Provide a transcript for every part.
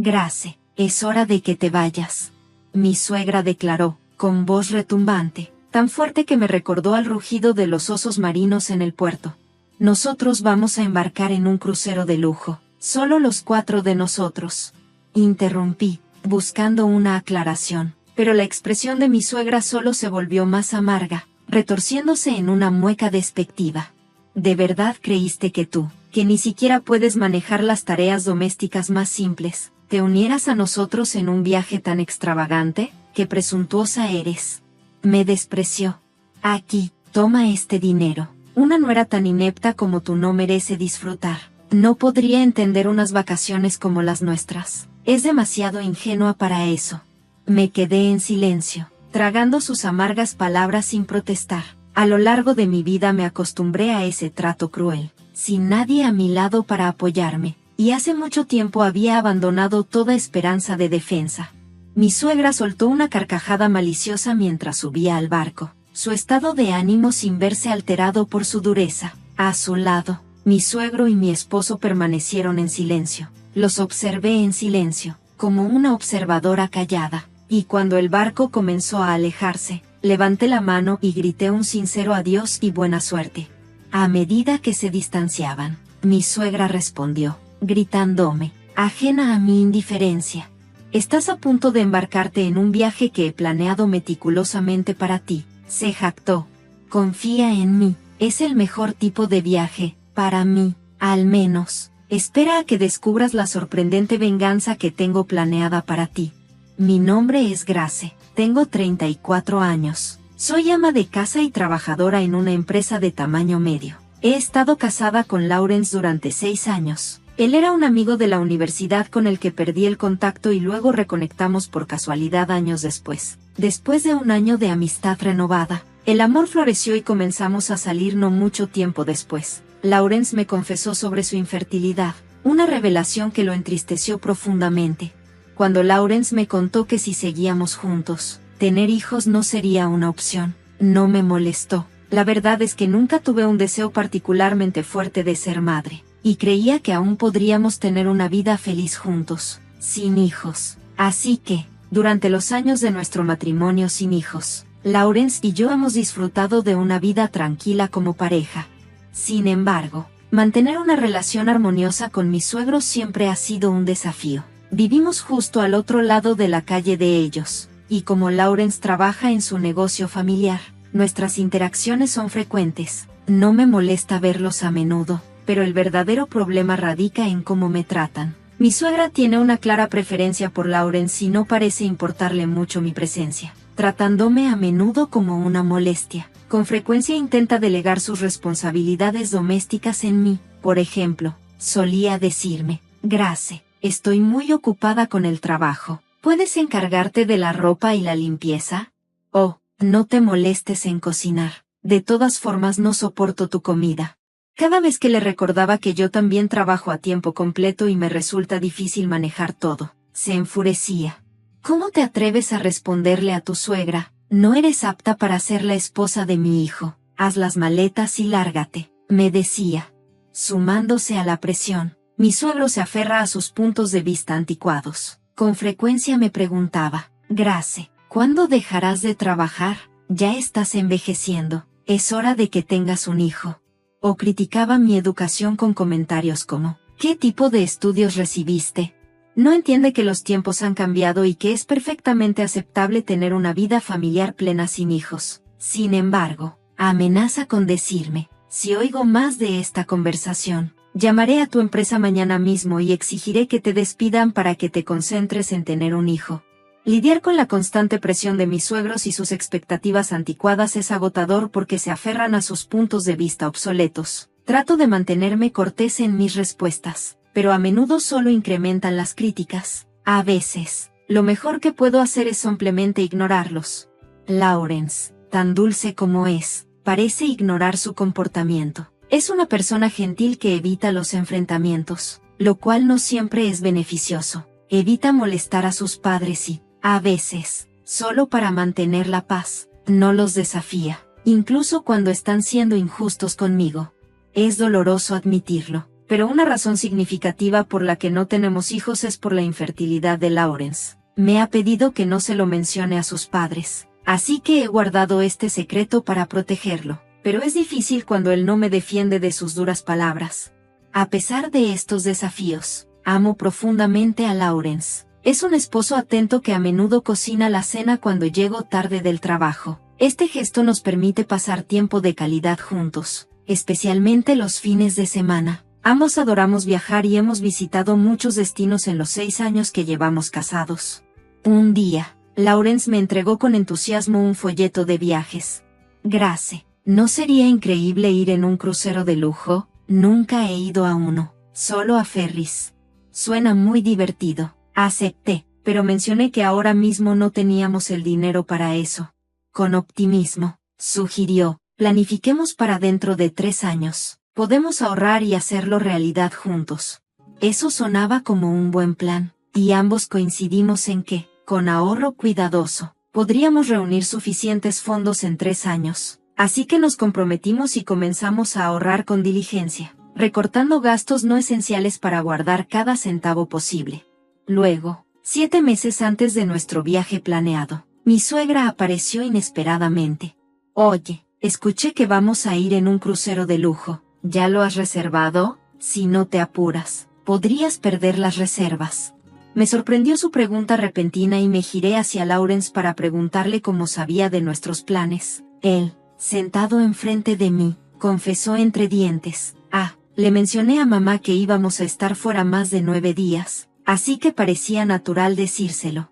Grace, es hora de que te vayas. Mi suegra declaró, con voz retumbante, tan fuerte que me recordó al rugido de los osos marinos en el puerto. Nosotros vamos a embarcar en un crucero de lujo, solo los 4 de nosotros. Interrumpí, buscando una aclaración, pero la expresión de mi suegra solo se volvió más amarga, retorciéndose en una mueca despectiva. ¿De verdad creíste que tú, que ni siquiera puedes manejar las tareas domésticas más simples, te unieras a nosotros en un viaje tan extravagante? ¡Qué presuntuosa eres! Me despreció. Aquí, toma este dinero. Una nuera tan inepta como tú no merece disfrutar. No podría entender unas vacaciones como las nuestras. Es demasiado ingenua para eso. Me quedé en silencio, tragando sus amargas palabras sin protestar. A lo largo de mi vida me acostumbré a ese trato cruel, sin nadie a mi lado para apoyarme, y hace mucho tiempo había abandonado toda esperanza de defensa. Mi suegra soltó una carcajada maliciosa mientras subía al barco, su estado de ánimo sin verse alterado por su dureza. A su lado, mi suegro y mi esposo permanecieron en silencio. Los observé en silencio, como una observadora callada, y cuando el barco comenzó a alejarse, levanté la mano y grité un sincero adiós y buena suerte. A medida que se distanciaban, mi suegra respondió, gritándome, ajena a mi indiferencia: estás a punto de embarcarte en un viaje que he planeado meticulosamente para ti, se jactó. Confía en mí, es el mejor tipo de viaje, para mí, al menos. Espera a que descubras la sorprendente venganza que tengo planeada para ti. Mi nombre es Grace, tengo 34 años. Soy ama de casa y trabajadora en una empresa de tamaño medio. He estado casada con Lawrence durante 6 años. Él era un amigo de la universidad con el que perdí el contacto y luego reconectamos por casualidad años después. Después de un año de amistad renovada, el amor floreció y comenzamos a salir no mucho tiempo después. Lawrence me confesó sobre su infertilidad, una revelación que lo entristeció profundamente. Cuando Lawrence me contó que si seguíamos juntos, tener hijos no sería una opción, no me molestó. La verdad es que nunca tuve un deseo particularmente fuerte de ser madre, y creía que aún podríamos tener una vida feliz juntos, sin hijos. Así que, durante los años de nuestro matrimonio sin hijos, Lawrence y yo hemos disfrutado de una vida tranquila como pareja. Sin embargo, mantener una relación armoniosa con mis suegros siempre ha sido un desafío. Vivimos justo al otro lado de la calle de ellos, y como Lawrence trabaja en su negocio familiar, nuestras interacciones son frecuentes. No me molesta verlos a menudo, pero el verdadero problema radica en cómo me tratan. Mi suegra tiene una clara preferencia por Lawrence y no parece importarle mucho mi presencia, tratándome a menudo como una molestia. Con frecuencia intenta delegar sus responsabilidades domésticas en mí. Por ejemplo, solía decirme, Grace, estoy muy ocupada con el trabajo. ¿Puedes encargarte de la ropa y la limpieza? Oh, no te molestes en cocinar. De todas formas no soporto tu comida. Cada vez que le recordaba que yo también trabajo a tiempo completo y me resulta difícil manejar todo, se enfurecía. ¿Cómo te atreves a responderle a tu suegra? No eres apta para ser la esposa de mi hijo. Haz las maletas y lárgate, me decía. Sumándose a la presión, mi suegro se aferra a sus puntos de vista anticuados. Con frecuencia me preguntaba, Grace, ¿cuándo dejarás de trabajar? Ya estás envejeciendo, es hora de que tengas un hijo. O criticaba mi educación con comentarios como, ¿qué tipo de estudios recibiste? No entiende que los tiempos han cambiado y que es perfectamente aceptable tener una vida familiar plena sin hijos. Sin embargo, amenaza con decirme, si oigo más de esta conversación, llamaré a tu empresa mañana mismo y exigiré que te despidan para que te concentres en tener un hijo. Lidiar con la constante presión de mis suegros y sus expectativas anticuadas es agotador porque se aferran a sus puntos de vista obsoletos. Trato de mantenerme cortés en mis respuestas, pero a menudo solo incrementan las críticas. A veces, lo mejor que puedo hacer es simplemente ignorarlos. Lawrence, tan dulce como es, parece ignorar su comportamiento. Es una persona gentil que evita los enfrentamientos, lo cual no siempre es beneficioso. Evita molestar a sus padres y, a veces, solo para mantener la paz, no los desafía, incluso cuando están siendo injustos conmigo. Es doloroso admitirlo, pero una razón significativa por la que no tenemos hijos es por la infertilidad de Lawrence. Me ha pedido que no se lo mencione a sus padres, así que he guardado este secreto para protegerlo, pero es difícil cuando él no me defiende de sus duras palabras. A pesar de estos desafíos, amo profundamente a Lawrence. Es un esposo atento que a menudo cocina la cena cuando llego tarde del trabajo. Este gesto nos permite pasar tiempo de calidad juntos, especialmente los fines de semana. Ambos adoramos viajar y hemos visitado muchos destinos en los 6 años que llevamos casados. Un día, Lawrence me entregó con entusiasmo un folleto de viajes. Grace, ¿no sería increíble ir en un crucero de lujo? Nunca he ido a uno, solo a ferries. Suena muy divertido. Acepté, pero mencioné que ahora mismo no teníamos el dinero para eso. Con optimismo, sugirió, planifiquemos para dentro de 3 años. Podemos ahorrar y hacerlo realidad juntos. Eso sonaba como un buen plan, y ambos coincidimos en que, con ahorro cuidadoso, podríamos reunir suficientes fondos en 3 años. Así que nos comprometimos y comenzamos a ahorrar con diligencia, recortando gastos no esenciales para guardar cada centavo posible. Luego, 7 meses antes de nuestro viaje planeado, mi suegra apareció inesperadamente. Oye, escuché que vamos a ir en un crucero de lujo. ¿Ya lo has reservado? Si no te apuras, podrías perder las reservas. Me sorprendió su pregunta repentina y me giré hacia Lawrence para preguntarle cómo sabía de nuestros planes. Él, sentado enfrente de mí, confesó entre dientes. Le mencioné a mamá que íbamos a estar fuera más de 9 días, así que parecía natural decírselo.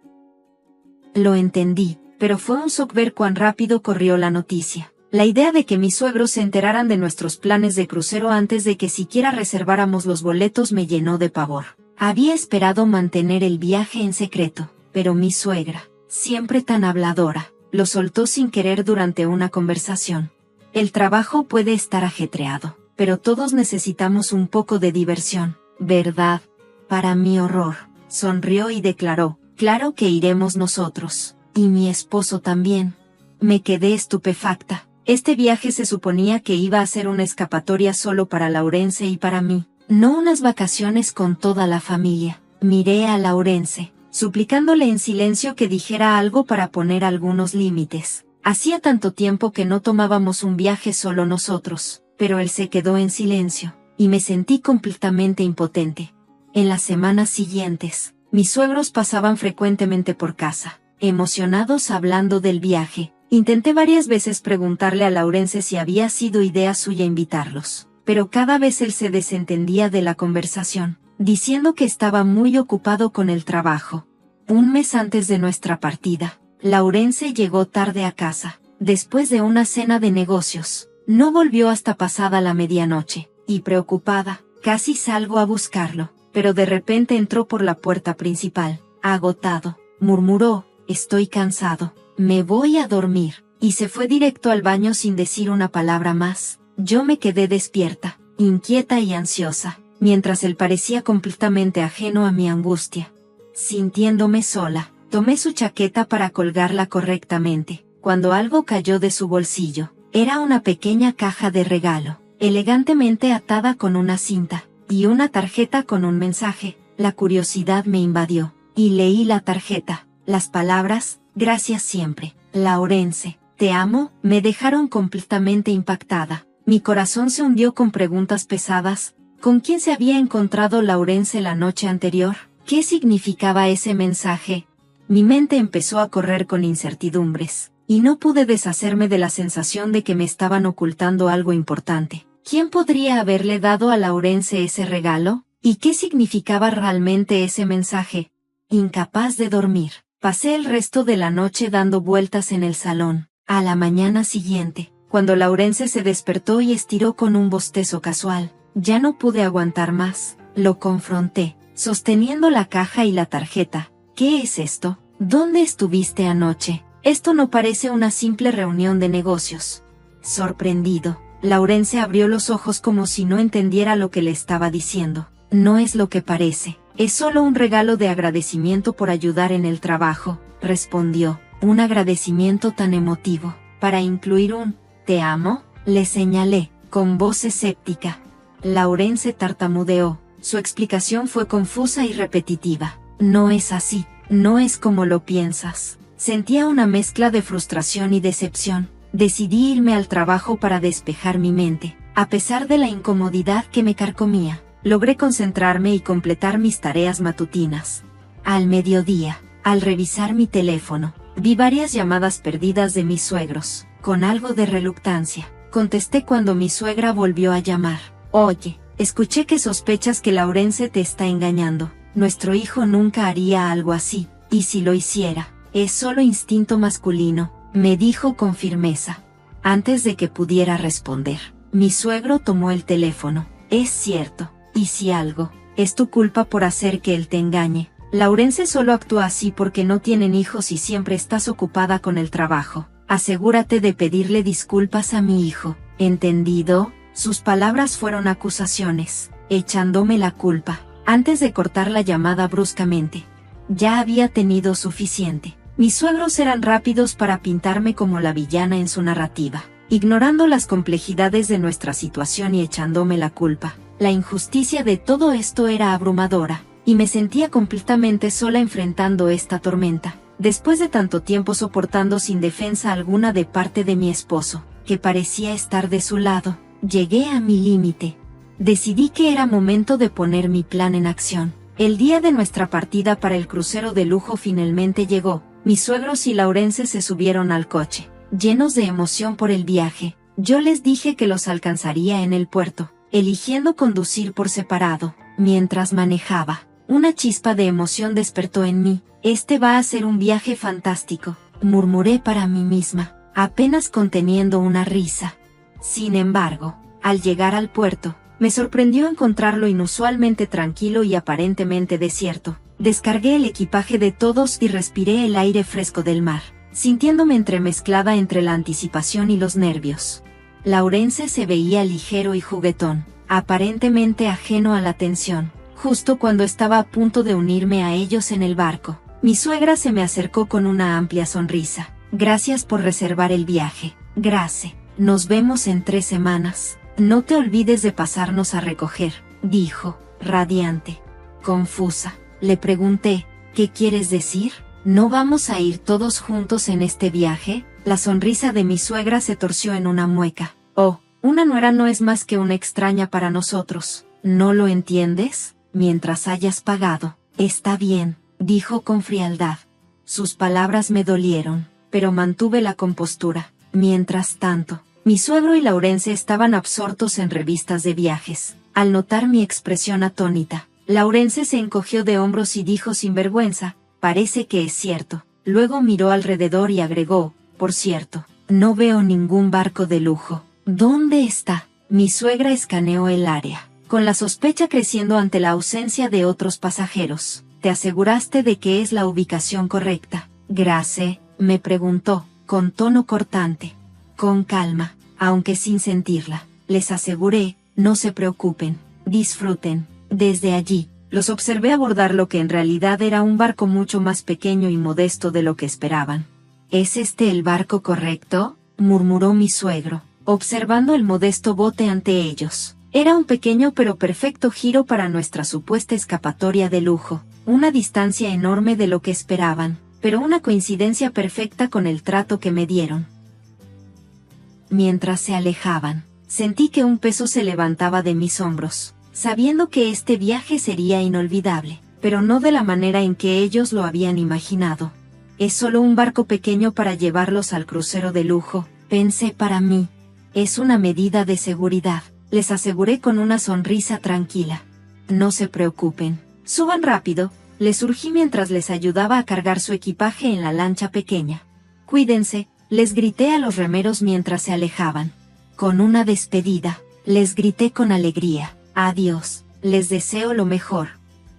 Lo entendí, pero fue un shock ver cuán rápido corrió la noticia. La idea de que mis suegros se enteraran de nuestros planes de crucero antes de que siquiera reserváramos los boletos me llenó de pavor. Había esperado mantener el viaje en secreto, pero mi suegra, siempre tan habladora, lo soltó sin querer durante una conversación. El trabajo puede estar ajetreado, pero todos necesitamos un poco de diversión, ¿verdad? Para mi horror, sonrió y declaró, claro que iremos nosotros, y mi esposo también. Me quedé estupefacta. Este viaje se suponía que iba a ser una escapatoria solo para Lawrence y para mí, no unas vacaciones con toda la familia. Miré a Lawrence, suplicándole en silencio que dijera algo para poner algunos límites. Hacía tanto tiempo que no tomábamos un viaje solo nosotros, pero él se quedó en silencio, y me sentí completamente impotente. En las semanas siguientes, mis suegros pasaban frecuentemente por casa, emocionados hablando del viaje. Intenté varias veces preguntarle a Lawrence si había sido idea suya invitarlos, pero cada vez él se desentendía de la conversación, diciendo que estaba muy ocupado con el trabajo. Un mes antes de nuestra partida, Lawrence llegó tarde a casa, después de una cena de negocios. No volvió hasta pasada la medianoche, y preocupada, casi salgo a buscarlo, pero de repente entró por la puerta principal. Agotado, murmuró, estoy cansado, me voy a dormir, y se fue directo al baño sin decir una palabra más. Yo me quedé despierta, inquieta y ansiosa, mientras él parecía completamente ajeno a mi angustia. Sintiéndome sola, tomé su chaqueta para colgarla correctamente, cuando algo cayó de su bolsillo. Era una pequeña caja de regalo, elegantemente atada con una cinta, y una tarjeta con un mensaje. La curiosidad me invadió, y leí la tarjeta. Las palabras, gracias siempre, Lawrence, te amo, me dejaron completamente impactada. Mi corazón se hundió con preguntas pesadas. ¿Con quién se había encontrado Lawrence la noche anterior? ¿Qué significaba ese mensaje? Mi mente empezó a correr con incertidumbres, y no pude deshacerme de la sensación de que me estaban ocultando algo importante. ¿Quién podría haberle dado a Lawrence ese regalo? ¿Y qué significaba realmente ese mensaje? Incapaz de dormir, pasé el resto de la noche dando vueltas en el salón. A la mañana siguiente, cuando Lawrence se despertó y estiró con un bostezo casual, ya no pude aguantar más. Lo confronté, sosteniendo la caja y la tarjeta. ¿Qué es esto? ¿Dónde estuviste anoche? Esto no parece una simple reunión de negocios. Sorprendido, Lawrence abrió los ojos como si no entendiera lo que le estaba diciendo. No es lo que parece. Es solo un regalo de agradecimiento por ayudar en el trabajo, respondió. Un agradecimiento tan emotivo. Para incluir un «te amo», le señalé, con voz escéptica. Laurence tartamudeó. Su explicación fue confusa y repetitiva. No es así, no es como lo piensas. Sentía una mezcla de frustración y decepción. Decidí irme al trabajo para despejar mi mente. A pesar de la incomodidad que me carcomía, logré concentrarme y completar mis tareas matutinas. Al mediodía, al revisar mi teléfono, vi varias llamadas perdidas de mis suegros. Con algo de reluctancia, contesté cuando mi suegra volvió a llamar. Oye, escuché que sospechas que Laurence te está engañando. Nuestro hijo nunca haría algo así, y si lo hiciera, es solo instinto masculino, me dijo con firmeza. Antes de que pudiera responder, mi suegro tomó el teléfono. Es cierto, y si algo, es tu culpa por hacer que él te engañe. Laurence solo actúa así porque no tienen hijos y siempre estás ocupada con el trabajo. Asegúrate de pedirle disculpas a mi hijo, ¿entendido? Sus palabras fueron acusaciones, echándome la culpa. Antes de cortar la llamada bruscamente, ya había tenido suficiente. Mis suegros eran rápidos para pintarme como la villana en su narrativa, ignorando las complejidades de nuestra situación y echándome la culpa. La injusticia de todo esto era abrumadora, y me sentía completamente sola enfrentando esta tormenta. Después de tanto tiempo soportando sin defensa alguna de parte de mi esposo, que parecía estar de su lado, llegué a mi límite. Decidí que era momento de poner mi plan en acción. El día de nuestra partida para el crucero de lujo finalmente llegó. Mis suegros y Laurence se subieron al coche, llenos de emoción por el viaje. Yo les dije que los alcanzaría en el puerto, eligiendo conducir por separado. Mientras manejaba, una chispa de emoción despertó en mí. Este va a ser un viaje fantástico, murmuré para mí misma, apenas conteniendo una risa. Sin embargo, al llegar al puerto, me sorprendió encontrarlo inusualmente tranquilo y aparentemente desierto. Descargué el equipaje de todos y respiré el aire fresco del mar, sintiéndome entremezclada entre la anticipación y los nervios. Laurence se veía ligero y juguetón, aparentemente ajeno a la tensión. Justo cuando estaba a punto de unirme a ellos en el barco, mi suegra se me acercó con una amplia sonrisa. Gracias por reservar el viaje. Gracias. Nos vemos en 3 semanas. No te olvides de pasarnos a recoger, dijo, radiante. Confusa, le pregunté, ¿qué quieres decir? ¿No vamos a ir todos juntos en este viaje? La sonrisa de mi suegra se torció en una mueca. Oh, una nuera no es más que una extraña para nosotros. ¿No lo entiendes? Mientras hayas pagado, está bien, dijo con frialdad. Sus palabras me dolieron, pero mantuve la compostura. Mientras tanto, mi suegro y Laurence estaban absortos en revistas de viajes. Al notar mi expresión atónita, Laurence se encogió de hombros y dijo sin vergüenza, parece que es cierto. Luego miró alrededor y agregó, por cierto, no veo ningún barco de lujo. ¿Dónde está? Mi suegra escaneó el área, con la sospecha creciendo ante la ausencia de otros pasajeros. ¿Te aseguraste de que es la ubicación correcta? Grace, me preguntó, con tono cortante. Con calma, aunque sin sentirla, les aseguré, no se preocupen, disfruten. Desde allí, los observé abordar lo que en realidad era un barco mucho más pequeño y modesto de lo que esperaban. ¿Es este el barco correcto?, murmuró mi suegro, observando el modesto bote ante ellos. Era un pequeño pero perfecto giro para nuestra supuesta escapatoria de lujo, una distancia enorme de lo que esperaban, pero una coincidencia perfecta con el trato que me dieron. Mientras se alejaban, sentí que un peso se levantaba de mis hombros, sabiendo que este viaje sería inolvidable, pero no de la manera en que ellos lo habían imaginado. Es solo un barco pequeño para llevarlos al crucero de lujo, pensé para mí. Es una medida de seguridad, les aseguré con una sonrisa tranquila. No se preocupen, suban rápido, les urgí mientras les ayudaba a cargar su equipaje en la lancha pequeña. Cuídense, les grité a los remeros mientras se alejaban. Con una despedida, les grité con alegría, adiós, les deseo lo mejor.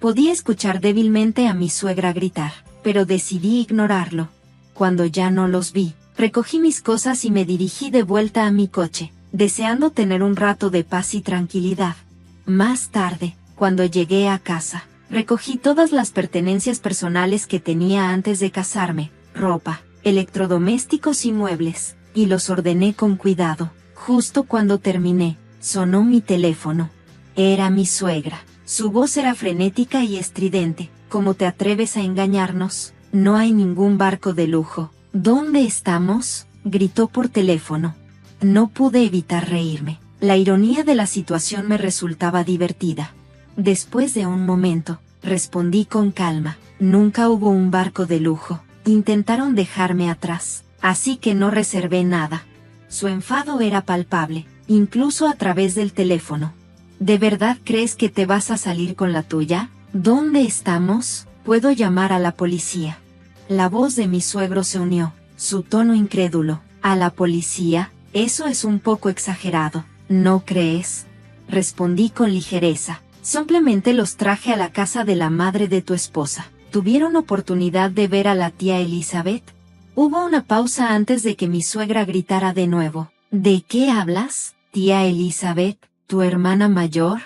Podía escuchar débilmente a mi suegra gritar, pero decidí ignorarlo. Cuando ya no los vi, recogí mis cosas y me dirigí de vuelta a mi coche, deseando tener un rato de paz y tranquilidad. Más tarde, cuando llegué a casa, recogí todas las pertenencias personales que tenía antes de casarme, ropa, electrodomésticos y muebles, y los ordené con cuidado. Justo cuando terminé, sonó mi teléfono. Era mi suegra. Su voz era frenética y estridente. ¿Cómo te atreves a engañarnos? No hay ningún barco de lujo. ¿Dónde estamos?, gritó por teléfono. No pude evitar reírme. La ironía de la situación me resultaba divertida. Después de un momento, respondí con calma. Nunca hubo un barco de lujo. Intentaron dejarme atrás, así que no reservé nada. Su enfado era palpable, incluso a través del teléfono. ¿De verdad crees que te vas a salir con la tuya? ¿Dónde estamos? ¿Puedo llamar a la policía? La voz de mi suegro se unió, su tono incrédulo. ¿A la policía? Eso es un poco exagerado, ¿no crees? Respondí con ligereza. Simplemente los traje a la casa de la madre de tu esposa. ¿Tuvieron oportunidad de ver a la tía Elizabeth? Hubo una pausa antes de que mi suegra gritara de nuevo. ¿De qué hablas? ¿Tía Elizabeth, tu hermana mayor?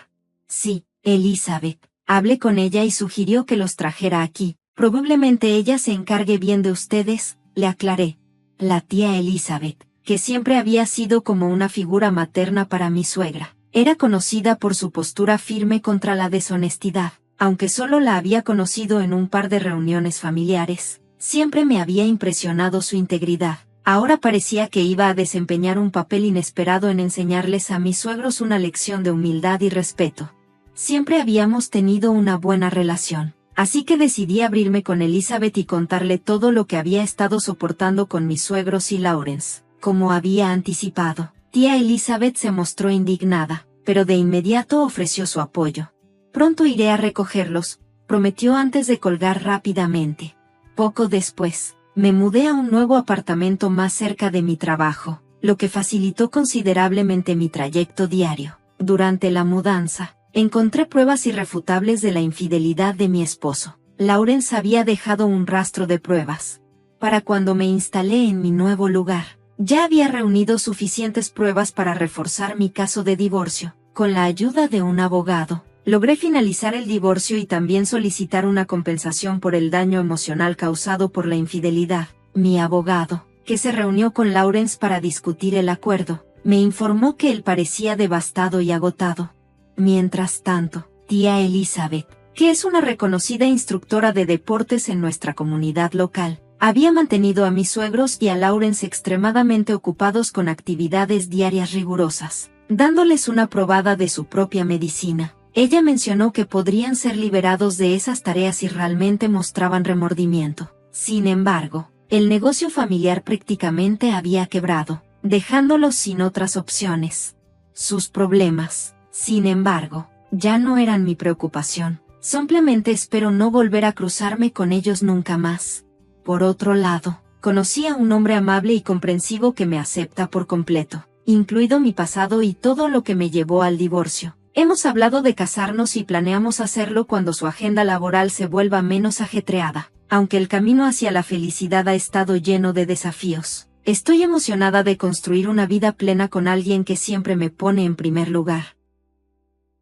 Sí, Elizabeth. Hablé con ella y sugirió que los trajera aquí. Probablemente ella se encargue bien de ustedes, le aclaré. La tía Elizabeth, que siempre había sido como una figura materna para mi suegra, era conocida por su postura firme contra la deshonestidad. Aunque solo la había conocido en un par de reuniones familiares, siempre me había impresionado su integridad. Ahora parecía que iba a desempeñar un papel inesperado en enseñarles a mis suegros una lección de humildad y respeto. Siempre habíamos tenido una buena relación, así que decidí abrirme con Elizabeth y contarle todo lo que había estado soportando con mis suegros y Lawrence. Como había anticipado, tía Elizabeth se mostró indignada, pero de inmediato ofreció su apoyo. Pronto iré a recogerlos, prometió antes de colgar rápidamente. Poco después, me mudé a un nuevo apartamento más cerca de mi trabajo, lo que facilitó considerablemente mi trayecto diario. Durante la mudanza, encontré pruebas irrefutables de la infidelidad de mi esposo. Lawrence había dejado un rastro de pruebas. Para cuando me instalé en mi nuevo lugar, ya había reunido suficientes pruebas para reforzar mi caso de divorcio. Con la ayuda de un abogado, logré finalizar el divorcio y también solicitar una compensación por el daño emocional causado por la infidelidad. Mi abogado, que se reunió con Lawrence para discutir el acuerdo, me informó que él parecía devastado y agotado. Mientras tanto, tía Elizabeth, que es una reconocida instructora de deportes en nuestra comunidad local, había mantenido a mis suegros y a Lawrence extremadamente ocupados con actividades diarias rigurosas, dándoles una probada de su propia medicina. Ella mencionó que podrían ser liberados de esas tareas si realmente mostraban remordimiento. Sin embargo, el negocio familiar prácticamente había quebrado, dejándolos sin otras opciones. Sus problemas, sin embargo, ya no eran mi preocupación. Simplemente espero no volver a cruzarme con ellos nunca más. Por otro lado, conocí a un hombre amable y comprensivo que me acepta por completo, incluido mi pasado y todo lo que me llevó al divorcio. Hemos hablado de casarnos y planeamos hacerlo cuando su agenda laboral se vuelva menos ajetreada, aunque el camino hacia la felicidad ha estado lleno de desafíos. Estoy emocionada de construir una vida plena con alguien que siempre me pone en primer lugar.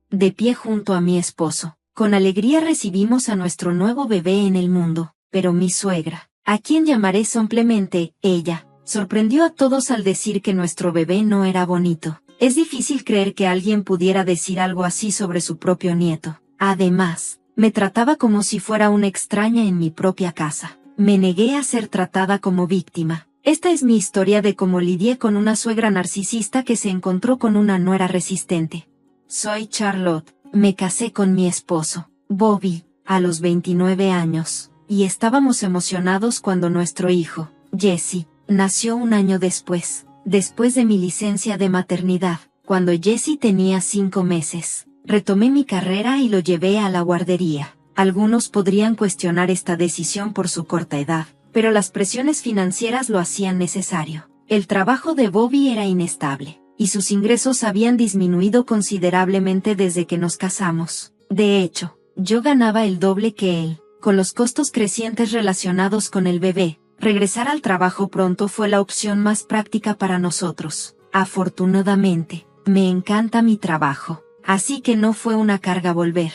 De pie junto a mi esposo, con alegría recibimos a nuestro nuevo bebé en el mundo, pero mi suegra, a quien llamaré simplemente ella, sorprendió a todos al decir que nuestro bebé no era bonito. Es difícil creer que alguien pudiera decir algo así sobre su propio nieto. Además, me trataba como si fuera una extraña en mi propia casa. Me negué a ser tratada como víctima. Esta es mi historia de cómo lidié con una suegra narcisista que se encontró con una nuera resistente. Soy Charlotte. Me casé con mi esposo, Bobby, a los 29 años, y estábamos emocionados cuando nuestro hijo, Jesse, nació un año después de mi licencia de maternidad. Cuando Jesse tenía 5 meses, retomé mi carrera y lo llevé a la guardería. Algunos podrían cuestionar esta decisión por su corta edad, pero las presiones financieras lo hacían necesario. El trabajo de Bobby era inestable, y sus ingresos habían disminuido considerablemente desde que nos casamos. De hecho, yo ganaba el doble que él. Con los costos crecientes relacionados con el bebé, regresar al trabajo pronto fue la opción más práctica para nosotros. Afortunadamente, me encanta mi trabajo, así que no fue una carga volver.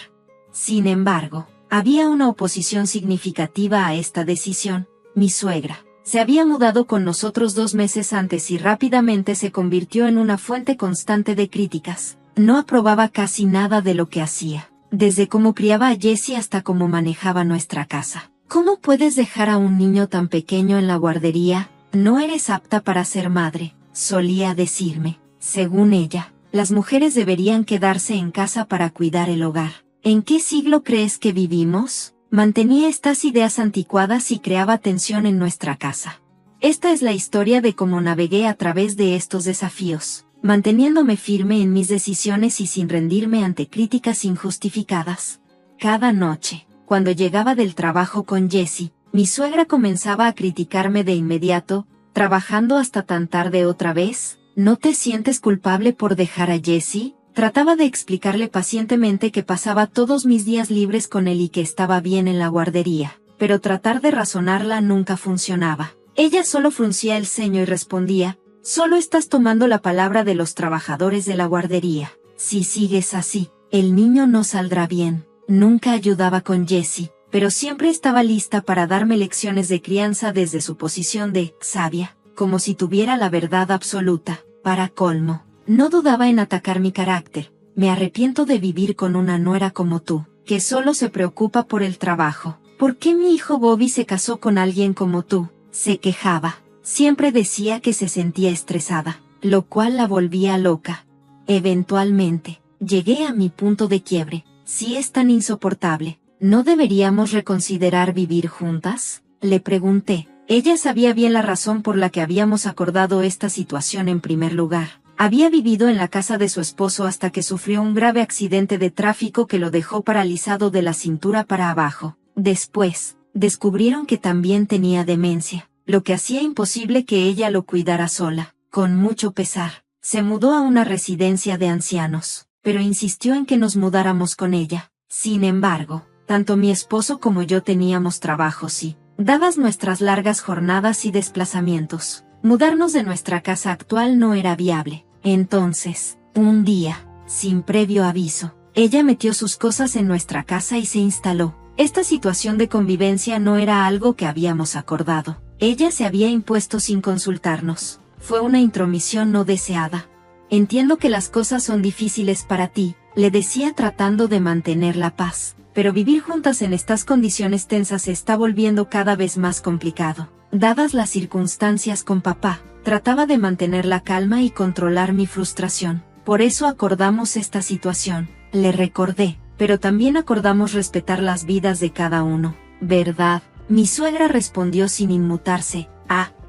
Sin embargo, había una oposición significativa a esta decisión. Mi suegra se había mudado con nosotros 2 meses antes y rápidamente se convirtió en una fuente constante de críticas. No aprobaba casi nada de lo que hacía, desde cómo criaba a Jessie hasta cómo manejaba nuestra casa. ¿Cómo puedes dejar a un niño tan pequeño en la guardería? No eres apta para ser madre, solía decirme. Según ella, las mujeres deberían quedarse en casa para cuidar el hogar. ¿En qué siglo crees que vivimos? Mantenía estas ideas anticuadas y creaba tensión en nuestra casa. Esta es la historia de cómo navegué a través de estos desafíos, manteniéndome firme en mis decisiones y sin rendirme ante críticas injustificadas. Cada noche, cuando llegaba del trabajo con Jessie, mi suegra comenzaba a criticarme de inmediato, ¿trabajando hasta tan tarde otra vez? ¿No te sientes culpable por dejar a Jessie? Trataba de explicarle pacientemente que pasaba todos mis días libres con él y que estaba bien en la guardería, pero tratar de razonarla nunca funcionaba. Ella solo fruncía el ceño y respondía, solo estás tomando la palabra de los trabajadores de la guardería. Si sigues así, el niño no saldrá bien. Nunca ayudaba con Jessie, pero siempre estaba lista para darme lecciones de crianza desde su posición de sabia, como si tuviera la verdad absoluta. Para colmo, no dudaba en atacar mi carácter. Me arrepiento de vivir con una nuera como tú, que solo se preocupa por el trabajo. ¿Por qué mi hijo Bobby se casó con alguien como tú? Se quejaba. Siempre decía que se sentía estresada, lo cual la volvía loca. Eventualmente, llegué a mi punto de quiebre. Si es tan insoportable, ¿no deberíamos reconsiderar vivir juntas? Le pregunté. Ella sabía bien la razón por la que habíamos acordado esta situación en primer lugar. Había vivido en la casa de su esposo hasta que sufrió un grave accidente de tráfico que lo dejó paralizado de la cintura para abajo. Después, descubrieron que también tenía demencia, lo que hacía imposible que ella lo cuidara sola. Con mucho pesar, se mudó a una residencia de ancianos, pero insistió en que nos mudáramos con ella. Sin embargo, tanto mi esposo como yo teníamos trabajos y, dadas nuestras largas jornadas y desplazamientos, mudarnos de nuestra casa actual no era viable. Entonces, un día, sin previo aviso, ella metió sus cosas en nuestra casa y se instaló. Esta situación de convivencia no era algo que habíamos acordado. Ella se había impuesto sin consultarnos. Fue una intromisión no deseada. Entiendo que las cosas son difíciles para ti, le decía tratando de mantener la paz, pero vivir juntas en estas condiciones tensas se está volviendo cada vez más complicado. Dadas las circunstancias con papá, trataba de mantener la calma y controlar mi frustración. Por eso acordamos esta situación, le recordé, pero también acordamos respetar las vidas de cada uno, ¿verdad? Mi suegra respondió sin inmutarse,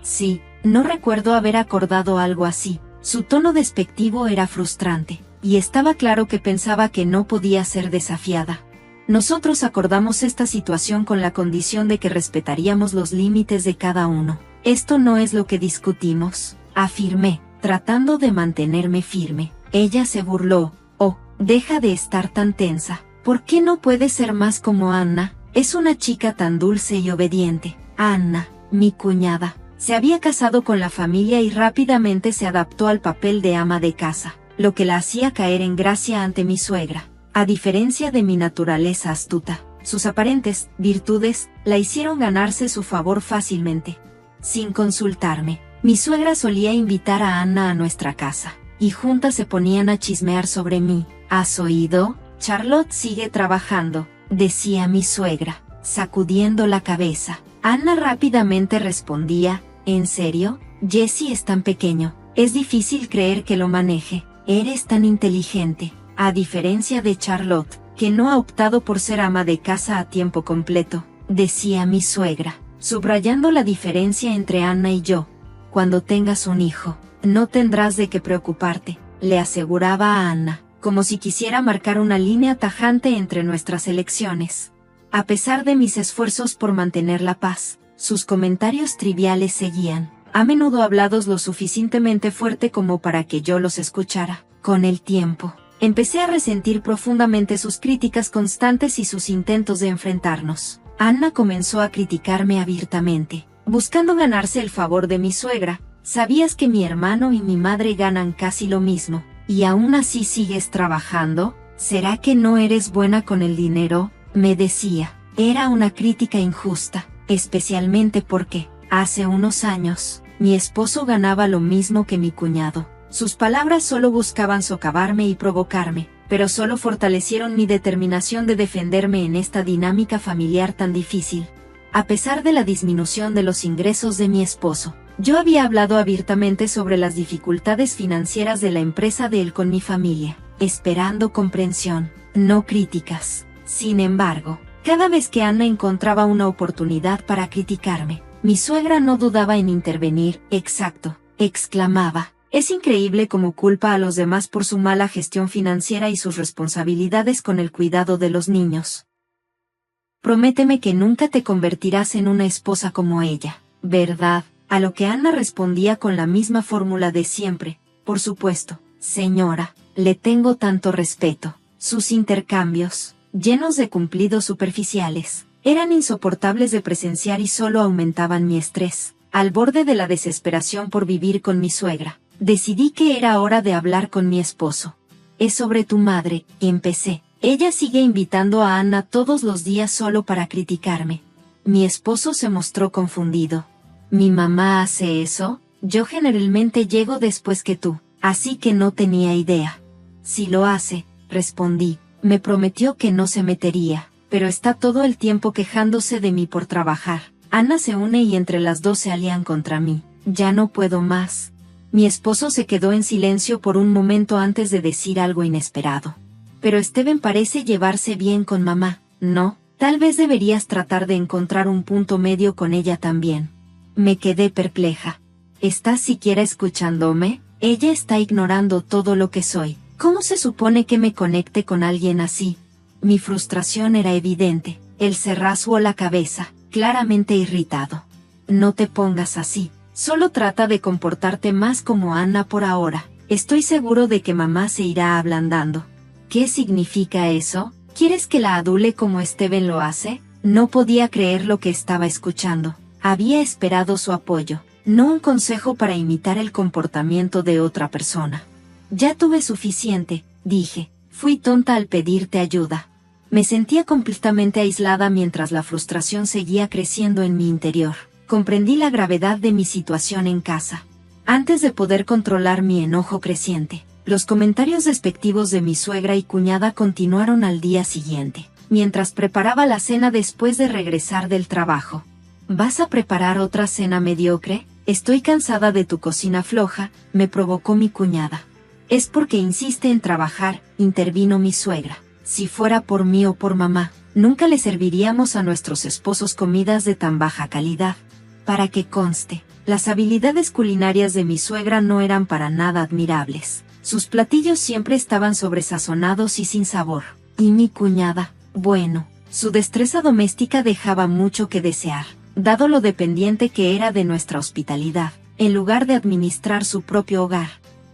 sí, no recuerdo haber acordado algo así. Su tono despectivo era frustrante, y estaba claro que pensaba que no podía ser desafiada. Nosotros acordamos esta situación con la condición de que respetaríamos los límites de cada uno. Esto no es lo que discutimos, afirmé, tratando de mantenerme firme. Ella se burló. Oh, deja de estar tan tensa. ¿Por qué no puedes ser más como Anna? Es una chica tan dulce y obediente. Anna, mi cuñada, se había casado con la familia y rápidamente se adaptó al papel de ama de casa, lo que la hacía caer en gracia ante mi suegra. A diferencia de mi naturaleza astuta, sus aparentes virtudes la hicieron ganarse su favor fácilmente. Sin consultarme, mi suegra solía invitar a Anna a nuestra casa, y juntas se ponían a chismear sobre mí. ¿Has oído? Charlotte sigue trabajando, decía mi suegra, sacudiendo la cabeza. Anna rápidamente respondía, ¿en serio? Jessie es tan pequeño, es difícil creer que lo maneje. Eres tan inteligente. A diferencia de Charlotte, que no ha optado por ser ama de casa a tiempo completo, decía mi suegra, subrayando la diferencia entre Anna y yo. Cuando tengas un hijo, no tendrás de qué preocuparte, le aseguraba a Anna, como si quisiera marcar una línea tajante entre nuestras elecciones. A pesar de mis esfuerzos por mantener la paz, sus comentarios triviales seguían, a menudo hablados lo suficientemente fuerte como para que yo los escuchara. Con el tiempo, empecé a resentir profundamente sus críticas constantes y sus intentos de enfrentarnos. Anna comenzó a criticarme abiertamente, buscando ganarse el favor de mi suegra. ¿Sabías que mi hermano y mi madre ganan casi lo mismo, y aún así sigues trabajando? ¿Será que no eres buena con el dinero? Me decía. Era una crítica injusta, especialmente porque, hace unos años, mi esposo ganaba lo mismo que mi cuñado. Sus palabras solo buscaban socavarme y provocarme, pero solo fortalecieron mi determinación de defenderme en esta dinámica familiar tan difícil. A pesar de la disminución de los ingresos de mi esposo, yo había hablado abiertamente sobre las dificultades financieras de la empresa de él con mi familia, esperando comprensión, no críticas. Sin embargo, cada vez que Anna encontraba una oportunidad para criticarme, mi suegra no dudaba en intervenir. Exacto, exclamaba. Es increíble cómo culpa a los demás por su mala gestión financiera y sus responsabilidades con el cuidado de los niños. Prométeme que nunca te convertirás en una esposa como ella, ¿verdad? A lo que Anna respondía con la misma fórmula de siempre. Por supuesto, señora, le tengo tanto respeto. Sus intercambios, llenos de cumplidos superficiales, eran insoportables de presenciar y solo aumentaban mi estrés. Al borde de la desesperación por vivir con mi suegra, decidí que era hora de hablar con mi esposo. Es sobre tu madre, empecé. Ella sigue invitando a Anna todos los días solo para criticarme. Mi esposo se mostró confundido. ¿Mi mamá hace eso? Yo generalmente llego después que tú, así que no tenía idea. Si lo hace, respondí, me prometió que no se metería, pero está todo el tiempo quejándose de mí por trabajar. Anna se une y entre las dos se alían contra mí. Ya no puedo más. Mi esposo se quedó en silencio por un momento antes de decir algo inesperado. Pero Steven parece llevarse bien con mamá, ¿no? Tal vez deberías tratar de encontrar un punto medio con ella también. Me quedé perpleja. ¿Estás siquiera escuchándome? Ella está ignorando todo lo que soy. ¿Cómo se supone que me conecte con alguien así? Mi frustración era evidente. Él se rasgó la cabeza, claramente irritado. No te pongas así. Solo trata de comportarte más como Anna por ahora. Estoy seguro de que mamá se irá ablandando. ¿Qué significa eso? ¿Quieres que la adule como Steven lo hace? No podía creer lo que estaba escuchando. Había esperado su apoyo, no un consejo para imitar el comportamiento de otra persona. Ya tuve suficiente, dije. Fui tonta al pedirte ayuda. Me sentía completamente aislada mientras la frustración seguía creciendo en mi interior. Comprendí la gravedad de mi situación en casa. Antes de poder controlar mi enojo creciente, los comentarios despectivos de mi suegra y cuñada continuaron al día siguiente, mientras preparaba la cena después de regresar del trabajo. ¿Vas a preparar otra cena mediocre? Estoy cansada de tu cocina floja, me provocó mi cuñada. Es porque insiste en trabajar, intervino mi suegra. Si fuera por mí o por mamá, nunca le serviríamos a nuestros esposos comidas de tan baja calidad. Para que conste, las habilidades culinarias de mi suegra no eran para nada admirables. Sus platillos siempre estaban sobresazonados y sin sabor. Y mi cuñada, bueno, su destreza doméstica dejaba mucho que desear, dado lo dependiente que era de nuestra hospitalidad, en lugar de administrar su propio hogar.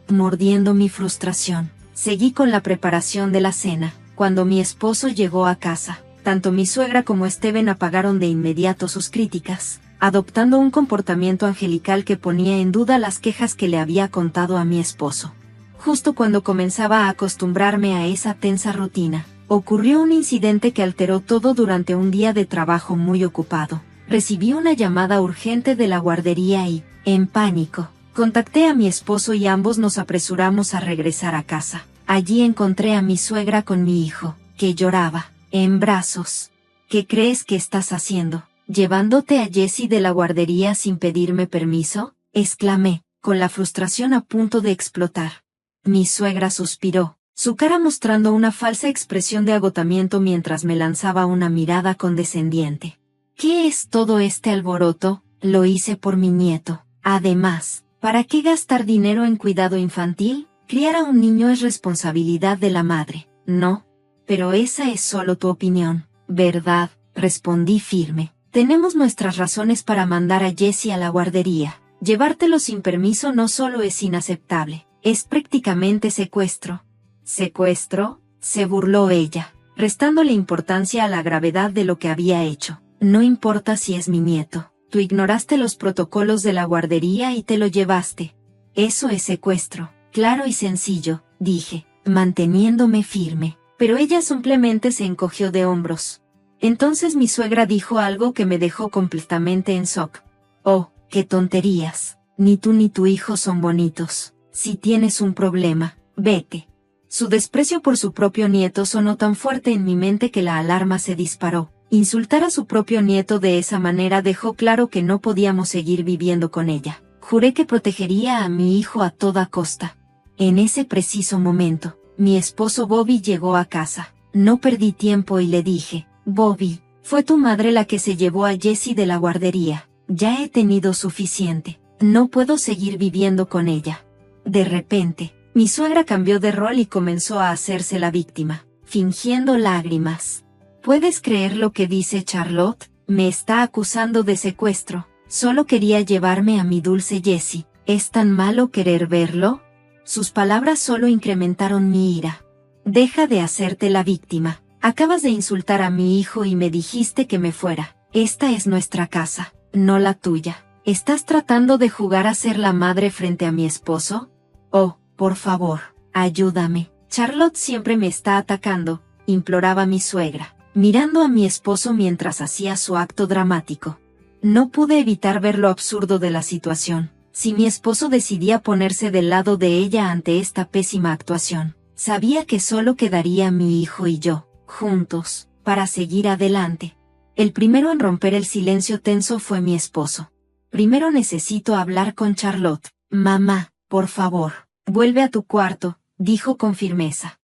Mordiendo mi frustración, seguí con la preparación de la cena. Cuando mi esposo llegó a casa, tanto mi suegra como Steven apagaron de inmediato sus críticas, adoptando un comportamiento angelical que ponía en duda las quejas que le había contado a mi esposo. Justo cuando comenzaba a acostumbrarme a esa tensa rutina, ocurrió un incidente que alteró todo durante un día de trabajo muy ocupado. Recibí una llamada urgente de la guardería y, en pánico, contacté a mi esposo y ambos nos apresuramos a regresar a casa. Allí encontré a mi suegra con mi hijo, que lloraba, en brazos. ¿Qué crees que estás haciendo? ¿Llevándote a Jessie de la guardería sin pedirme permiso? Exclamé, con la frustración a punto de explotar. Mi suegra suspiró, su cara mostrando una falsa expresión de agotamiento mientras me lanzaba una mirada condescendiente. ¿Qué es todo este alboroto? Lo hice por mi nieto. Además, ¿para qué gastar dinero en cuidado infantil? Criar a un niño es responsabilidad de la madre, ¿no? Pero esa es solo tu opinión, ¿verdad? Respondí firme. Tenemos nuestras razones para mandar a Jessie a la guardería. Llevártelo sin permiso no solo es inaceptable, es prácticamente secuestro. ¿Secuestro? Se burló ella, restándole importancia a la gravedad de lo que había hecho. No importa si es mi nieto. Tú ignoraste los protocolos de la guardería y te lo llevaste. Eso es secuestro. Claro y sencillo, dije, manteniéndome firme, pero ella simplemente se encogió de hombros. Entonces mi suegra dijo algo que me dejó completamente en shock. Oh, qué tonterías, ni tú ni tu hijo son bonitos. Si tienes un problema, vete. Su desprecio por su propio nieto sonó tan fuerte en mi mente que la alarma se disparó. Insultar a su propio nieto de esa manera dejó claro que no podíamos seguir viviendo con ella. Juré que protegería a mi hijo a toda costa. En ese preciso momento, mi esposo Bobby llegó a casa. No perdí tiempo y le dije: Bobby, fue tu madre la que se llevó a Jessie de la guardería. Ya he tenido suficiente. No puedo seguir viviendo con ella. De repente, mi suegra cambió de rol y comenzó a hacerse la víctima, fingiendo lágrimas. ¿Puedes creer lo que dice Charlotte? Me está acusando de secuestro. Solo quería llevarme a mi dulce Jessie. ¿Es tan malo querer verlo? Sus palabras solo incrementaron mi ira. Deja de hacerte la víctima. Acabas de insultar a mi hijo y me dijiste que me fuera. Esta es nuestra casa, no la tuya. ¿Estás tratando de jugar a ser la madre frente a mi esposo? Oh, por favor, ayúdame. Charlotte siempre me está atacando, imploraba mi suegra, mirando a mi esposo mientras hacía su acto dramático. No pude evitar ver lo absurdo de la situación. Si mi esposo decidía ponerse del lado de ella ante esta pésima actuación, sabía que solo quedaría mi hijo y yo, juntos, para seguir adelante. El primero en romper el silencio tenso fue mi esposo. Primero necesito hablar con Charlotte. Mamá, por favor, vuelve a tu cuarto, dijo con firmeza.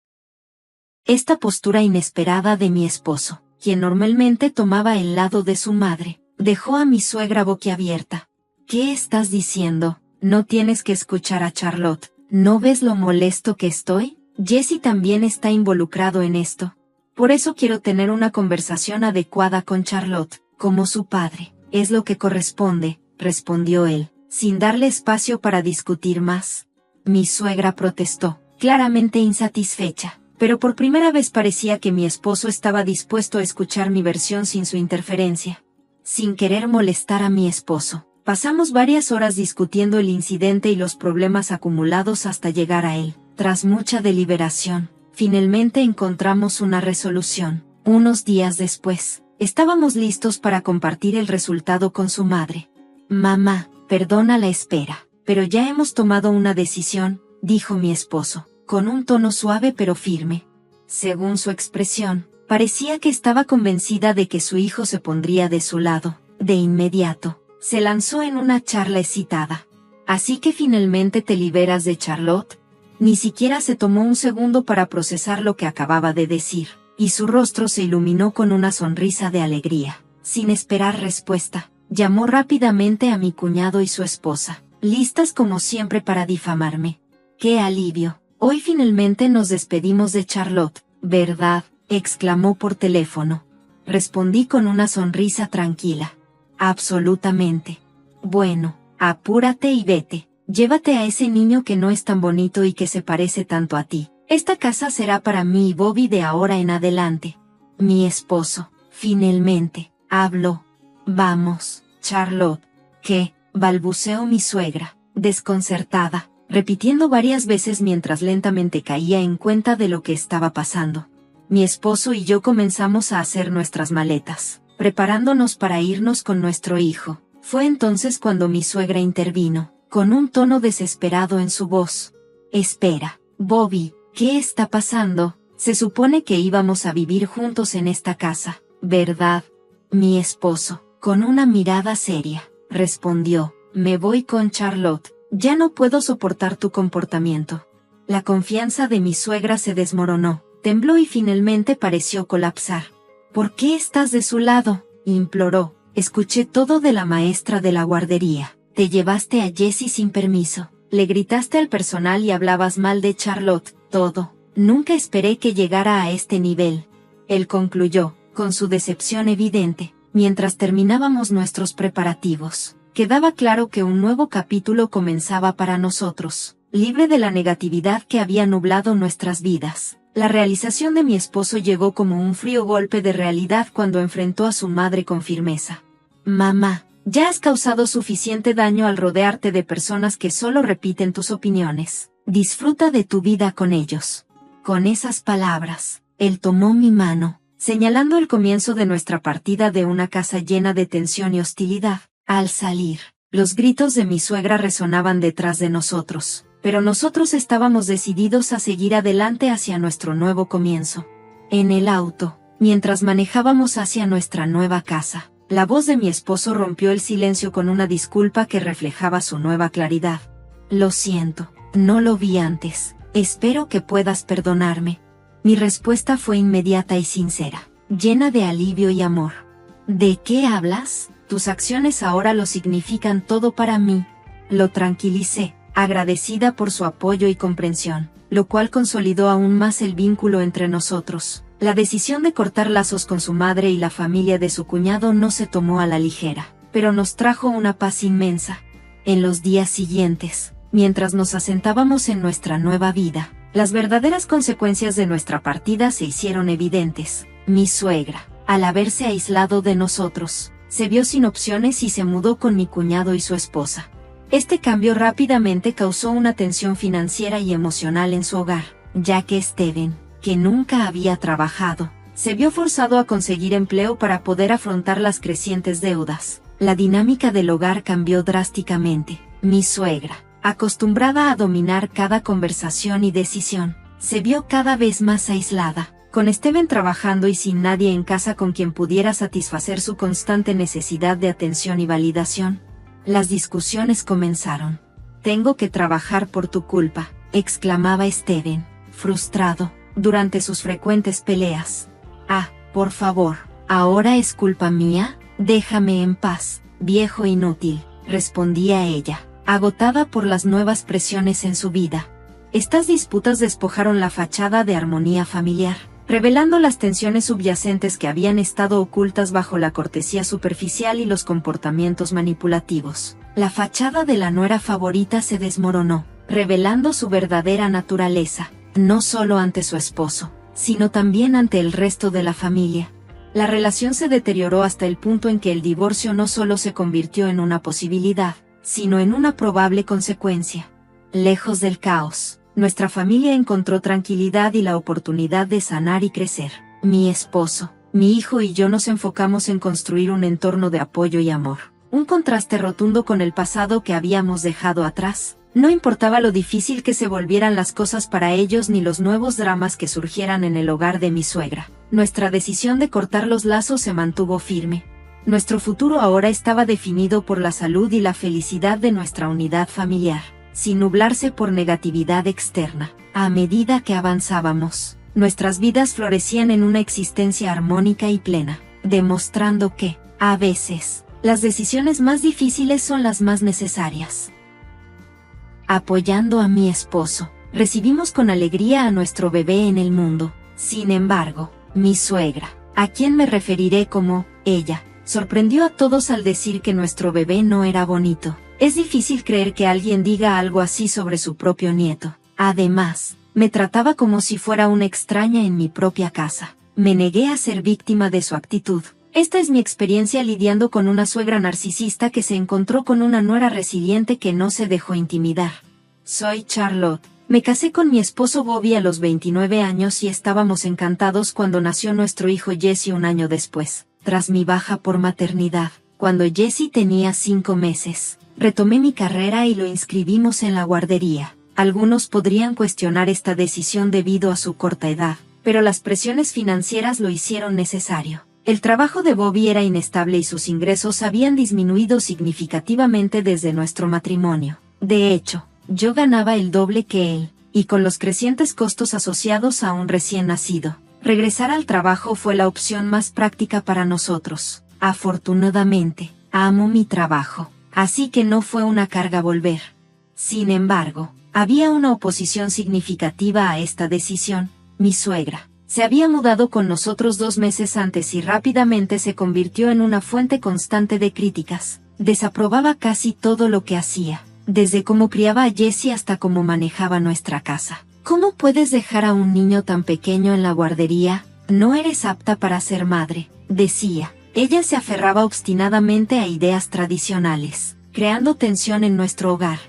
Esta postura inesperada de mi esposo, quien normalmente tomaba el lado de su madre, dejó a mi suegra boquiabierta. ¿Qué estás diciendo? No tienes que escuchar a Charlotte. ¿No ves lo molesto que estoy? Jessie también está involucrado en esto. Por eso quiero tener una conversación adecuada con Charlotte, como su padre. Es lo que corresponde, respondió él, sin darle espacio para discutir más. Mi suegra protestó, claramente insatisfecha, pero por primera vez parecía que mi esposo estaba dispuesto a escuchar mi versión sin su interferencia. Sin querer molestar a mi esposo, pasamos varias horas discutiendo el incidente y los problemas acumulados hasta llegar a él. Tras mucha deliberación, finalmente encontramos una resolución. Unos días después, estábamos listos para compartir el resultado con su madre. Mamá, perdona la espera, pero ya hemos tomado una decisión, dijo mi esposo, con un tono suave pero firme. Según su expresión, parecía que estaba convencida de que su hijo se pondría de su lado. De inmediato, se lanzó en una charla excitada. ¿Así que finalmente te liberas de Charlotte? Ni siquiera se tomó un segundo para procesar lo que acababa de decir, y su rostro se iluminó con una sonrisa de alegría. Sin esperar respuesta, llamó rápidamente a mi cuñado y su esposa, listas como siempre para difamarme. ¡Qué alivio! Hoy finalmente nos despedimos de Charlotte, ¿verdad?, exclamó por teléfono. Respondí con una sonrisa tranquila. Absolutamente. Bueno, apúrate y vete. Llévate a ese niño que no es tan bonito y que se parece tanto a ti. Esta casa será para mí y Bobby de ahora en adelante. Mi esposo, finalmente, habló. Vamos, Charlotte. ¿Qué?, balbuceó mi suegra, desconcertada, repitiendo varias veces mientras lentamente caía en cuenta de lo que estaba pasando. Mi esposo y yo comenzamos a hacer nuestras maletas, preparándonos para irnos con nuestro hijo. Fue entonces cuando mi suegra intervino, con un tono desesperado en su voz. Espera, Bobby, ¿qué está pasando? Se supone que íbamos a vivir juntos en esta casa, ¿verdad? Mi esposo, con una mirada seria, respondió, me voy con Charlotte. Ya no puedo soportar tu comportamiento. La confianza de mi suegra se desmoronó, tembló y finalmente pareció colapsar. ¿Por qué estás de su lado?, imploró. Escuché todo de la maestra de la guardería. Te llevaste a Jessie sin permiso, le gritaste al personal y hablabas mal de Charlotte, todo. Nunca esperé que llegara a este nivel. Él concluyó, con su decepción evidente, mientras terminábamos nuestros preparativos. Quedaba claro que un nuevo capítulo comenzaba para nosotros, libre de la negatividad que había nublado nuestras vidas. La realización de mi esposo llegó como un frío golpe de realidad cuando enfrentó a su madre con firmeza. Mamá, ya has causado suficiente daño al rodearte de personas que solo repiten tus opiniones. Disfruta de tu vida con ellos. Con esas palabras, él tomó mi mano, señalando el comienzo de nuestra partida de una casa llena de tensión y hostilidad. Al salir, los gritos de mi suegra resonaban detrás de nosotros. pero nosotros estábamos decididos a seguir adelante hacia nuestro nuevo comienzo. En el auto, mientras manejábamos hacia nuestra nueva casa, la voz de mi esposo rompió el silencio con una disculpa que reflejaba su nueva claridad. Lo siento, no lo vi antes. Espero que puedas perdonarme. Mi respuesta fue inmediata y sincera, llena de alivio y amor. ¿De qué hablas? Tus acciones ahora lo significan todo para mí. Lo tranquilicé, agradecida por su apoyo y comprensión, lo cual consolidó aún más el vínculo entre nosotros. La decisión de cortar lazos con su madre y la familia de su cuñado no se tomó a la ligera, pero nos trajo una paz inmensa. En los días siguientes, mientras nos asentábamos en nuestra nueva vida, las verdaderas consecuencias de nuestra partida se hicieron evidentes. Mi suegra, al haberse aislado de nosotros, se vio sin opciones y se mudó con mi cuñado y su esposa. Este cambio rápidamente causó una tensión financiera y emocional en su hogar, ya que Steven, que nunca había trabajado, se vio forzado a conseguir empleo para poder afrontar las crecientes deudas. La dinámica del hogar cambió drásticamente. Mi suegra, acostumbrada a dominar cada conversación y decisión, se vio cada vez más aislada, con Steven trabajando y sin nadie en casa con quien pudiera satisfacer su constante necesidad de atención y validación. Las discusiones comenzaron. «Tengo que trabajar por tu culpa», exclamaba Steven, frustrado, durante sus frecuentes peleas. «Ah, por favor, ¿ahora es culpa mía? Déjame en paz, viejo inútil», respondía ella, agotada por las nuevas presiones en su vida. Estas disputas despojaron la fachada de armonía familiar, revelando las tensiones subyacentes que habían estado ocultas bajo la cortesía superficial y los comportamientos manipulativos. La fachada de la nuera favorita se desmoronó, revelando su verdadera naturaleza, no solo ante su esposo, sino también ante el resto de la familia. La relación se deterioró hasta el punto en que el divorcio no solo se convirtió en una posibilidad, sino en una probable consecuencia. Lejos del caos, nuestra familia encontró tranquilidad y la oportunidad de sanar y crecer. Mi esposo, mi hijo y yo nos enfocamos en construir un entorno de apoyo y amor. Un contraste rotundo con el pasado que habíamos dejado atrás. No importaba lo difícil que se volvieran las cosas para ellos ni los nuevos dramas que surgieran en el hogar de mi suegra. Nuestra decisión de cortar los lazos se mantuvo firme. Nuestro futuro ahora estaba definido por la salud y la felicidad de nuestra unidad familiar, sin nublarse por negatividad externa. A medida que avanzábamos, nuestras vidas florecían en una existencia armónica y plena, demostrando que, a veces, las decisiones más difíciles son las más necesarias. Apoyando a mi esposo, recibimos con alegría a nuestro bebé en el mundo. Sin embargo, mi suegra, a quien me referiré como ella, sorprendió a todos al decir que nuestro bebé no era bonito. Es difícil creer que alguien diga algo así sobre su propio nieto. Además, me trataba como si fuera una extraña en mi propia casa. Me negué a ser víctima de su actitud. Esta es mi experiencia lidiando con una suegra narcisista que se encontró con una nuera resiliente que no se dejó intimidar. Soy Charlotte. Me casé con mi esposo Bobby a los 29 años y estábamos encantados cuando nació nuestro hijo Jesse un año después. Tras mi baja por maternidad, cuando Jesse tenía 5 meses, retomé mi carrera y lo inscribimos en la guardería. Algunos podrían cuestionar esta decisión debido a su corta edad, pero las presiones financieras lo hicieron necesario. El trabajo de Bobby era inestable y sus ingresos habían disminuido significativamente desde nuestro matrimonio. De hecho, yo ganaba el doble que él, y con los crecientes costos asociados a un recién nacido, regresar al trabajo fue la opción más práctica para nosotros. Afortunadamente, amo mi trabajo, así que no fue una carga volver. Sin embargo, había una oposición significativa a esta decisión. Mi suegra se había mudado con nosotros 2 meses antes y rápidamente se convirtió en una fuente constante de críticas. Desaprobaba casi todo lo que hacía, desde cómo criaba a Jesse hasta cómo manejaba nuestra casa. ¿Cómo puedes dejar a un niño tan pequeño en la guardería? No eres apta para ser madre, decía. Ella se aferraba obstinadamente a ideas tradicionales, creando tensión en nuestro hogar.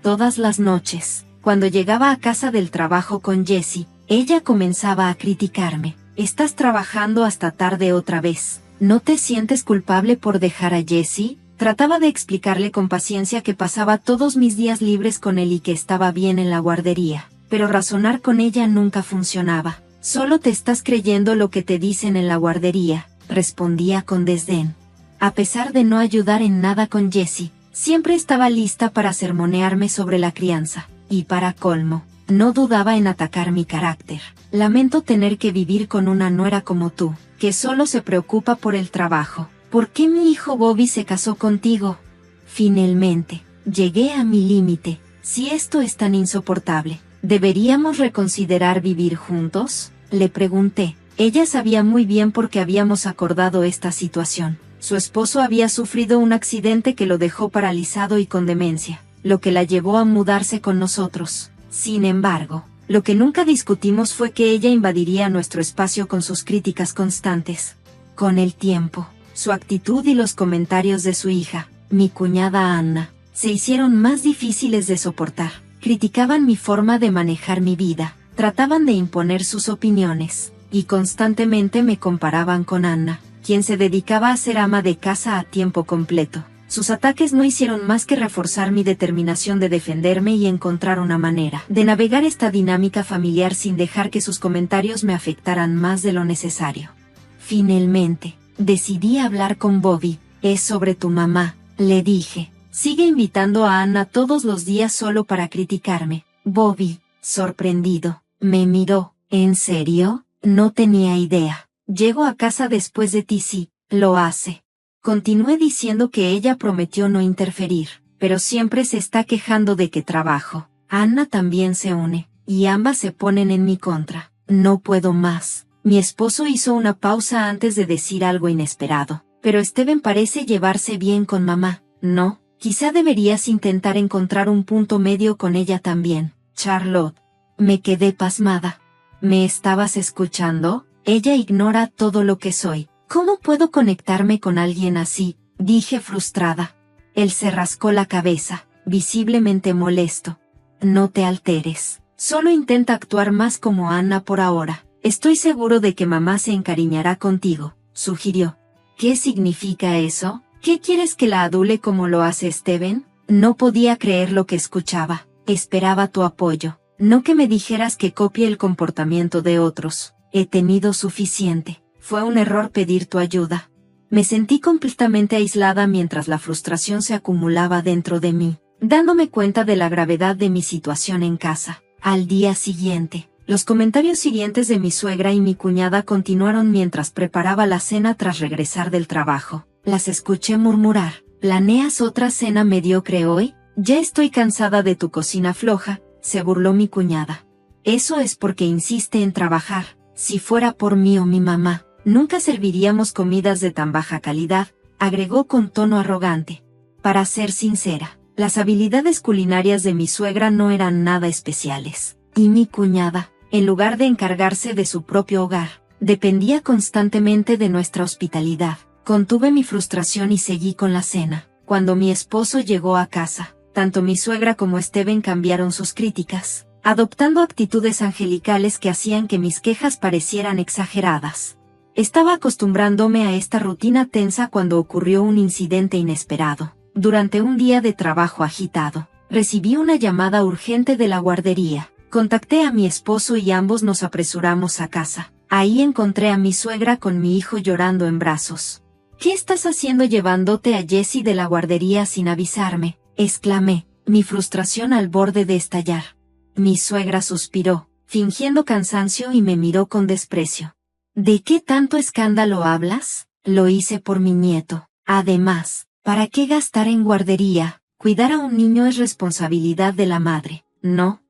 Todas las noches, cuando llegaba a casa del trabajo con Jesse, ella comenzaba a criticarme. ¿Estás trabajando hasta tarde otra vez? ¿No te sientes culpable por dejar a Jesse? Trataba de explicarle con paciencia que pasaba todos mis días libres con él y que estaba bien en la guardería, pero razonar con ella nunca funcionaba. Solo te estás creyendo lo que te dicen en la guardería, respondía con desdén. A pesar de no ayudar en nada con Jessie, siempre estaba lista para sermonearme sobre la crianza, y para colmo, no dudaba en atacar mi carácter. Lamento tener que vivir con una nuera como tú, que solo se preocupa por el trabajo. ¿Por qué mi hijo Bobby se casó contigo? Finalmente, llegué a mi límite. Si esto es tan insoportable, ¿deberíamos reconsiderar vivir juntos? Le pregunté. Ella sabía muy bien por qué habíamos acordado esta situación. Su esposo había sufrido un accidente que lo dejó paralizado y con demencia, lo que la llevó a mudarse con nosotros. Sin embargo, lo que nunca discutimos fue que ella invadiría nuestro espacio con sus críticas constantes. Con el tiempo, su actitud y los comentarios de su hija, mi cuñada Anna, se hicieron más difíciles de soportar. Criticaban mi forma de manejar mi vida, trataban de imponer sus opiniones, y constantemente me comparaban con Anna, quien se dedicaba a ser ama de casa a tiempo completo. Sus ataques no hicieron más que reforzar mi determinación de defenderme y encontrar una manera de navegar esta dinámica familiar sin dejar que sus comentarios me afectaran más de lo necesario. Finalmente, decidí hablar con Bobby. Es sobre tu mamá, le dije. Sigue invitando a Anna todos los días solo para criticarme. Bobby, sorprendido, me miró. ¿En serio? No tenía idea. Llego a casa después de ti, sí, lo hace. Continué diciendo que ella prometió no interferir, pero siempre se está quejando de que trabajo. Anna también se une, y ambas se ponen en mi contra. No puedo más. Mi esposo hizo una pausa antes de decir algo inesperado. Pero Steven parece llevarse bien con mamá, ¿no? Quizá deberías intentar encontrar un punto medio con ella también, Charlotte. Me quedé pasmada. ¿Me estabas escuchando? Ella ignora todo lo que soy. ¿Cómo puedo conectarme con alguien así? Dije frustrada. Él se rascó la cabeza, visiblemente molesto. No te alteres. Solo intenta actuar más como Anna por ahora. Estoy seguro de que mamá se encariñará contigo, sugirió. ¿Qué significa eso? ¿Qué quieres que la adule como lo hace Steven? No podía creer lo que escuchaba. Esperaba tu apoyo. No que me dijeras que copie el comportamiento de otros. He tenido suficiente. Fue un error pedir tu ayuda. Me sentí completamente aislada mientras la frustración se acumulaba dentro de mí, dándome cuenta de la gravedad de mi situación en casa. Al día siguiente, los comentarios siguientes de mi suegra y mi cuñada continuaron mientras preparaba la cena tras regresar del trabajo. Las escuché murmurar. ¿Planeas otra cena mediocre hoy? Ya estoy cansada de tu cocina floja, se burló mi cuñada. Eso es porque insiste en trabajar. Si fuera por mí o mi mamá, nunca serviríamos comidas de tan baja calidad, agregó con tono arrogante. Para ser sincera, las habilidades culinarias de mi suegra no eran nada especiales. Y mi cuñada, en lugar de encargarse de su propio hogar, dependía constantemente de nuestra hospitalidad. Contuve mi frustración y seguí con la cena. Cuando mi esposo llegó a casa, tanto mi suegra como Steven cambiaron sus críticas, adoptando actitudes angelicales que hacían que mis quejas parecieran exageradas. Estaba acostumbrándome a esta rutina tensa cuando ocurrió un incidente inesperado. Durante un día de trabajo agitado, recibí una llamada urgente de la guardería. Contacté a mi esposo y ambos nos apresuramos a casa. Ahí encontré a mi suegra con mi hijo llorando en brazos. ¿Qué estás haciendo llevándote a Jessie de la guardería sin avisarme?, exclamé, mi frustración al borde de estallar. Mi suegra suspiró, fingiendo cansancio y me miró con desprecio. ¿De qué tanto escándalo hablas? Lo hice por mi nieto. Además, ¿para qué gastar en guardería? Cuidar a un niño es responsabilidad de la madre, ¿no?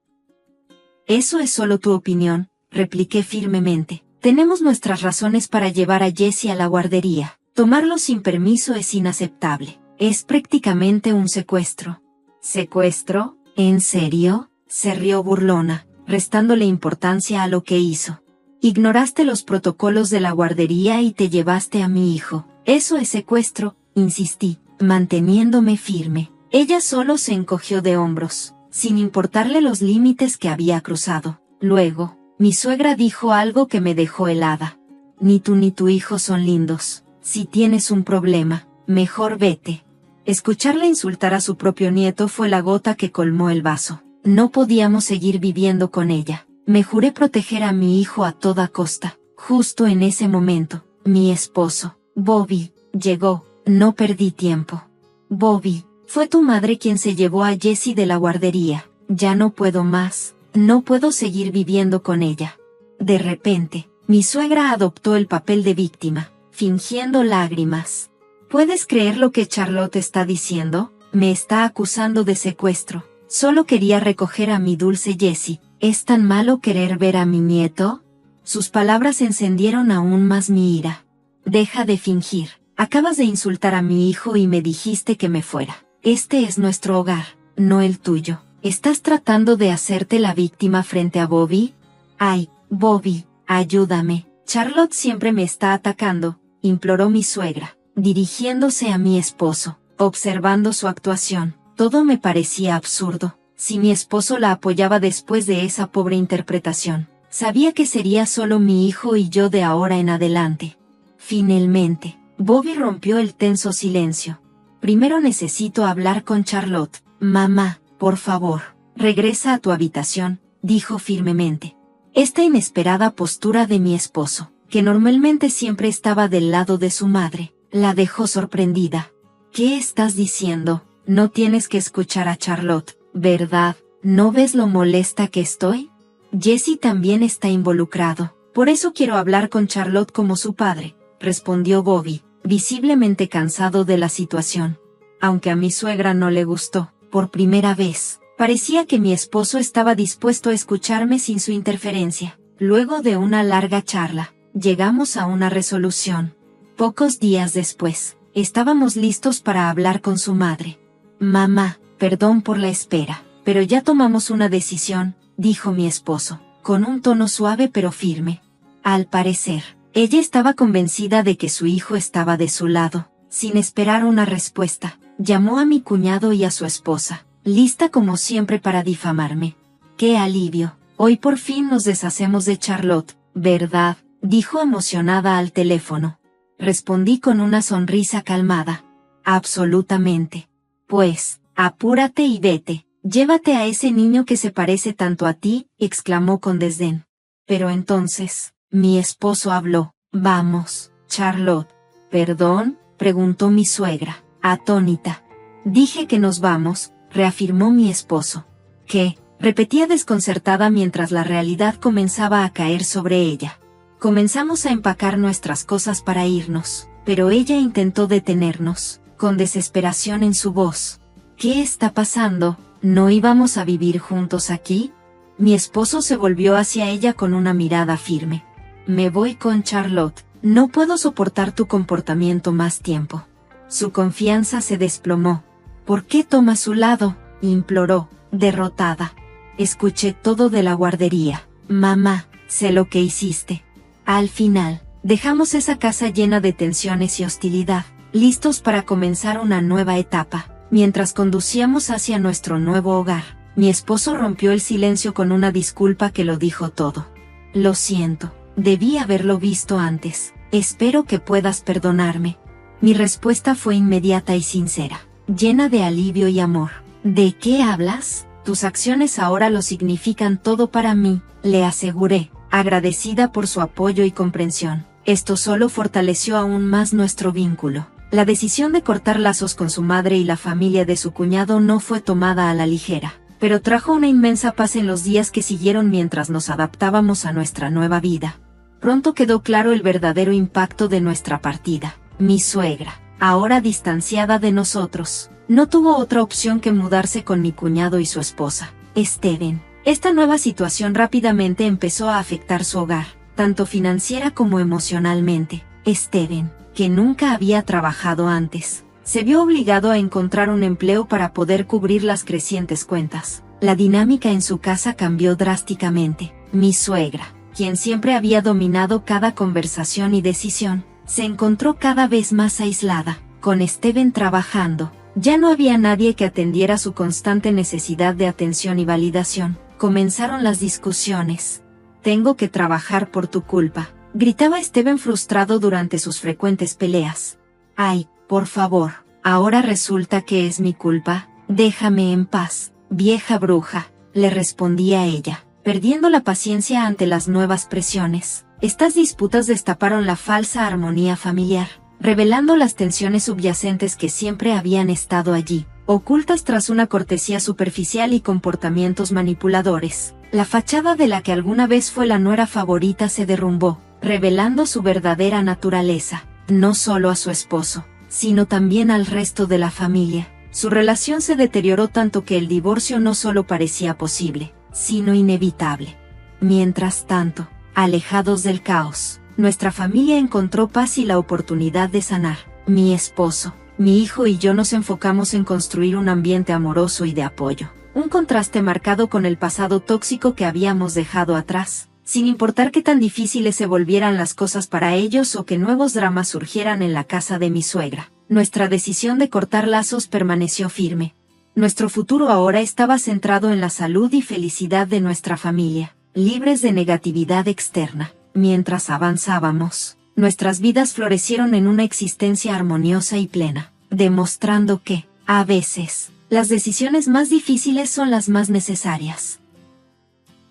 Eso es solo tu opinión, repliqué firmemente. Tenemos nuestras razones para llevar a Jessie a la guardería. Tomarlo sin permiso es inaceptable. Es prácticamente un secuestro. ¿Secuestro? ¿En serio?, se rió burlona, restándole importancia a lo que hizo. Ignoraste los protocolos de la guardería y te llevaste a mi hijo. Eso es secuestro, insistí, manteniéndome firme. Ella solo se encogió de hombros, sin importarle los límites que había cruzado. Luego, mi suegra dijo algo que me dejó helada. Ni tú ni tu hijo son lindos. Si tienes un problema, mejor vete. Escucharla insultar a su propio nieto fue la gota que colmó el vaso. No podíamos seguir viviendo con ella. Me juré proteger a mi hijo a toda costa. Justo en ese momento, mi esposo, Bobby, llegó. No perdí tiempo. Bobby, fue tu madre quien se llevó a Jessie de la guardería. Ya no puedo más. No puedo seguir viviendo con ella. De repente, mi suegra adoptó el papel de víctima, fingiendo lágrimas. ¿Puedes creer lo que Charlotte está diciendo? Me está acusando de secuestro. Solo quería recoger a mi dulce Jessie. ¿Es tan malo querer ver a mi nieto? Sus palabras encendieron aún más mi ira. Deja de fingir. Acabas de insultar a mi hijo y me dijiste que me fuera. Este es nuestro hogar, no el tuyo. ¿Estás tratando de hacerte la víctima frente a Bobby? Ay, Bobby, ayúdame. Charlotte siempre me está atacando, imploró mi suegra, dirigiéndose a mi esposo. Observando su actuación, todo me parecía absurdo. Si mi esposo la apoyaba después de esa pobre interpretación, sabía que sería solo mi hijo y yo de ahora en adelante. Finalmente, Bobby rompió el tenso silencio. Primero necesito hablar con Charlotte. Mamá, por favor, regresa a tu habitación, dijo firmemente. Esta inesperada postura de mi esposo, que normalmente siempre estaba del lado de su madre, la dejó sorprendida. ¿Qué estás diciendo? No tienes que escuchar a Charlotte, ¿verdad? ¿No ves lo molesta que estoy? Jessie también está involucrado. Por eso quiero hablar con Charlotte como su padre, respondió Bobby, visiblemente cansado de la situación. Aunque a mi suegra no le gustó, por primera vez, parecía que mi esposo estaba dispuesto a escucharme sin su interferencia. Luego de una larga charla, llegamos a una resolución. Pocos días después, estábamos listos para hablar con su madre. Mamá, perdón por la espera, pero ya tomamos una decisión, dijo mi esposo, con un tono suave pero firme. Al parecer, ella estaba convencida de que su hijo estaba de su lado. Sin esperar una respuesta, llamó a mi cuñado y a su esposa, lista como siempre para difamarme. ¡Qué alivio! Hoy por fin nos deshacemos de Charlotte, ¿verdad?, dijo emocionada al teléfono. Respondí con una sonrisa calmada. Absolutamente. Pues, apúrate y vete. Llévate a ese niño que se parece tanto a ti, exclamó con desdén. Pero entonces, mi esposo habló. Vamos, Charlotte. ¿Perdón?, preguntó mi suegra, atónita. Dije que nos vamos, reafirmó mi esposo. ¿Qué?, repetía desconcertada mientras la realidad comenzaba a caer sobre ella. Comenzamos a empacar nuestras cosas para irnos, pero ella intentó detenernos, con desesperación en su voz. ¿Qué está pasando? ¿No íbamos a vivir juntos aquí? Mi esposo se volvió hacia ella con una mirada firme. Me voy con Charlotte. No puedo soportar tu comportamiento más tiempo. Su confianza se desplomó. ¿Por qué tomas su lado?, imploró, derrotada. Escuché todo de la guardería. Mamá, sé lo que hiciste. Al final, dejamos esa casa llena de tensiones y hostilidad, listos para comenzar una nueva etapa. Mientras conducíamos hacia nuestro nuevo hogar, mi esposo rompió el silencio con una disculpa que lo dijo todo. Lo siento, debí haberlo visto antes. Espero que puedas perdonarme. Mi respuesta fue inmediata y sincera, llena de alivio y amor. ¿De qué hablas? Tus acciones ahora lo significan todo para mí, le aseguré, agradecida por su apoyo y comprensión. Esto solo fortaleció aún más nuestro vínculo. La decisión de cortar lazos con su madre y la familia de su cuñado no fue tomada a la ligera, pero trajo una inmensa paz en los días que siguieron mientras nos adaptábamos a nuestra nueva vida. Pronto quedó claro el verdadero impacto de nuestra partida. Mi suegra, ahora distanciada de nosotros, no tuvo otra opción que mudarse con mi cuñado y su esposa, Steven. Esta nueva situación rápidamente empezó a afectar su hogar, tanto financiera como emocionalmente. Steven, que nunca había trabajado antes, se vio obligado a encontrar un empleo para poder cubrir las crecientes cuentas. La dinámica en su casa cambió drásticamente. Mi suegra, quien siempre había dominado cada conversación y decisión, se encontró cada vez más aislada. Con Steven trabajando, ya no había nadie que atendiera su constante necesidad de atención y validación. Comenzaron las discusiones. Tengo que trabajar por tu culpa, gritaba Steven frustrado durante sus frecuentes peleas. Ay, por favor, Ahora resulta que es mi culpa. Déjame en paz, vieja bruja, le respondí a ella, perdiendo la paciencia ante las nuevas presiones. Estas disputas destaparon la falsa armonía familiar, revelando las tensiones subyacentes que siempre habían estado allí, ocultas tras una cortesía superficial y comportamientos manipuladores. La fachada de la que alguna vez fue la nuera favorita se derrumbó, revelando su verdadera naturaleza, no solo a su esposo, sino también al resto de la familia. Su relación se deterioró tanto que el divorcio no solo parecía posible, sino inevitable. Mientras tanto, alejados del caos, nuestra familia encontró paz y la oportunidad de sanar. Mi esposo, mi hijo y yo nos enfocamos en construir un ambiente amoroso y de apoyo. Un contraste marcado con el pasado tóxico que habíamos dejado atrás, sin importar qué tan difíciles se volvieran las cosas para ellos o que nuevos dramas surgieran en la casa de mi suegra. Nuestra decisión de cortar lazos permaneció firme. Nuestro futuro ahora estaba centrado en la salud y felicidad de nuestra familia, libres de negatividad externa. Mientras avanzábamos, nuestras vidas florecieron en una existencia armoniosa y plena, demostrando que, a veces, las decisiones más difíciles son las más necesarias.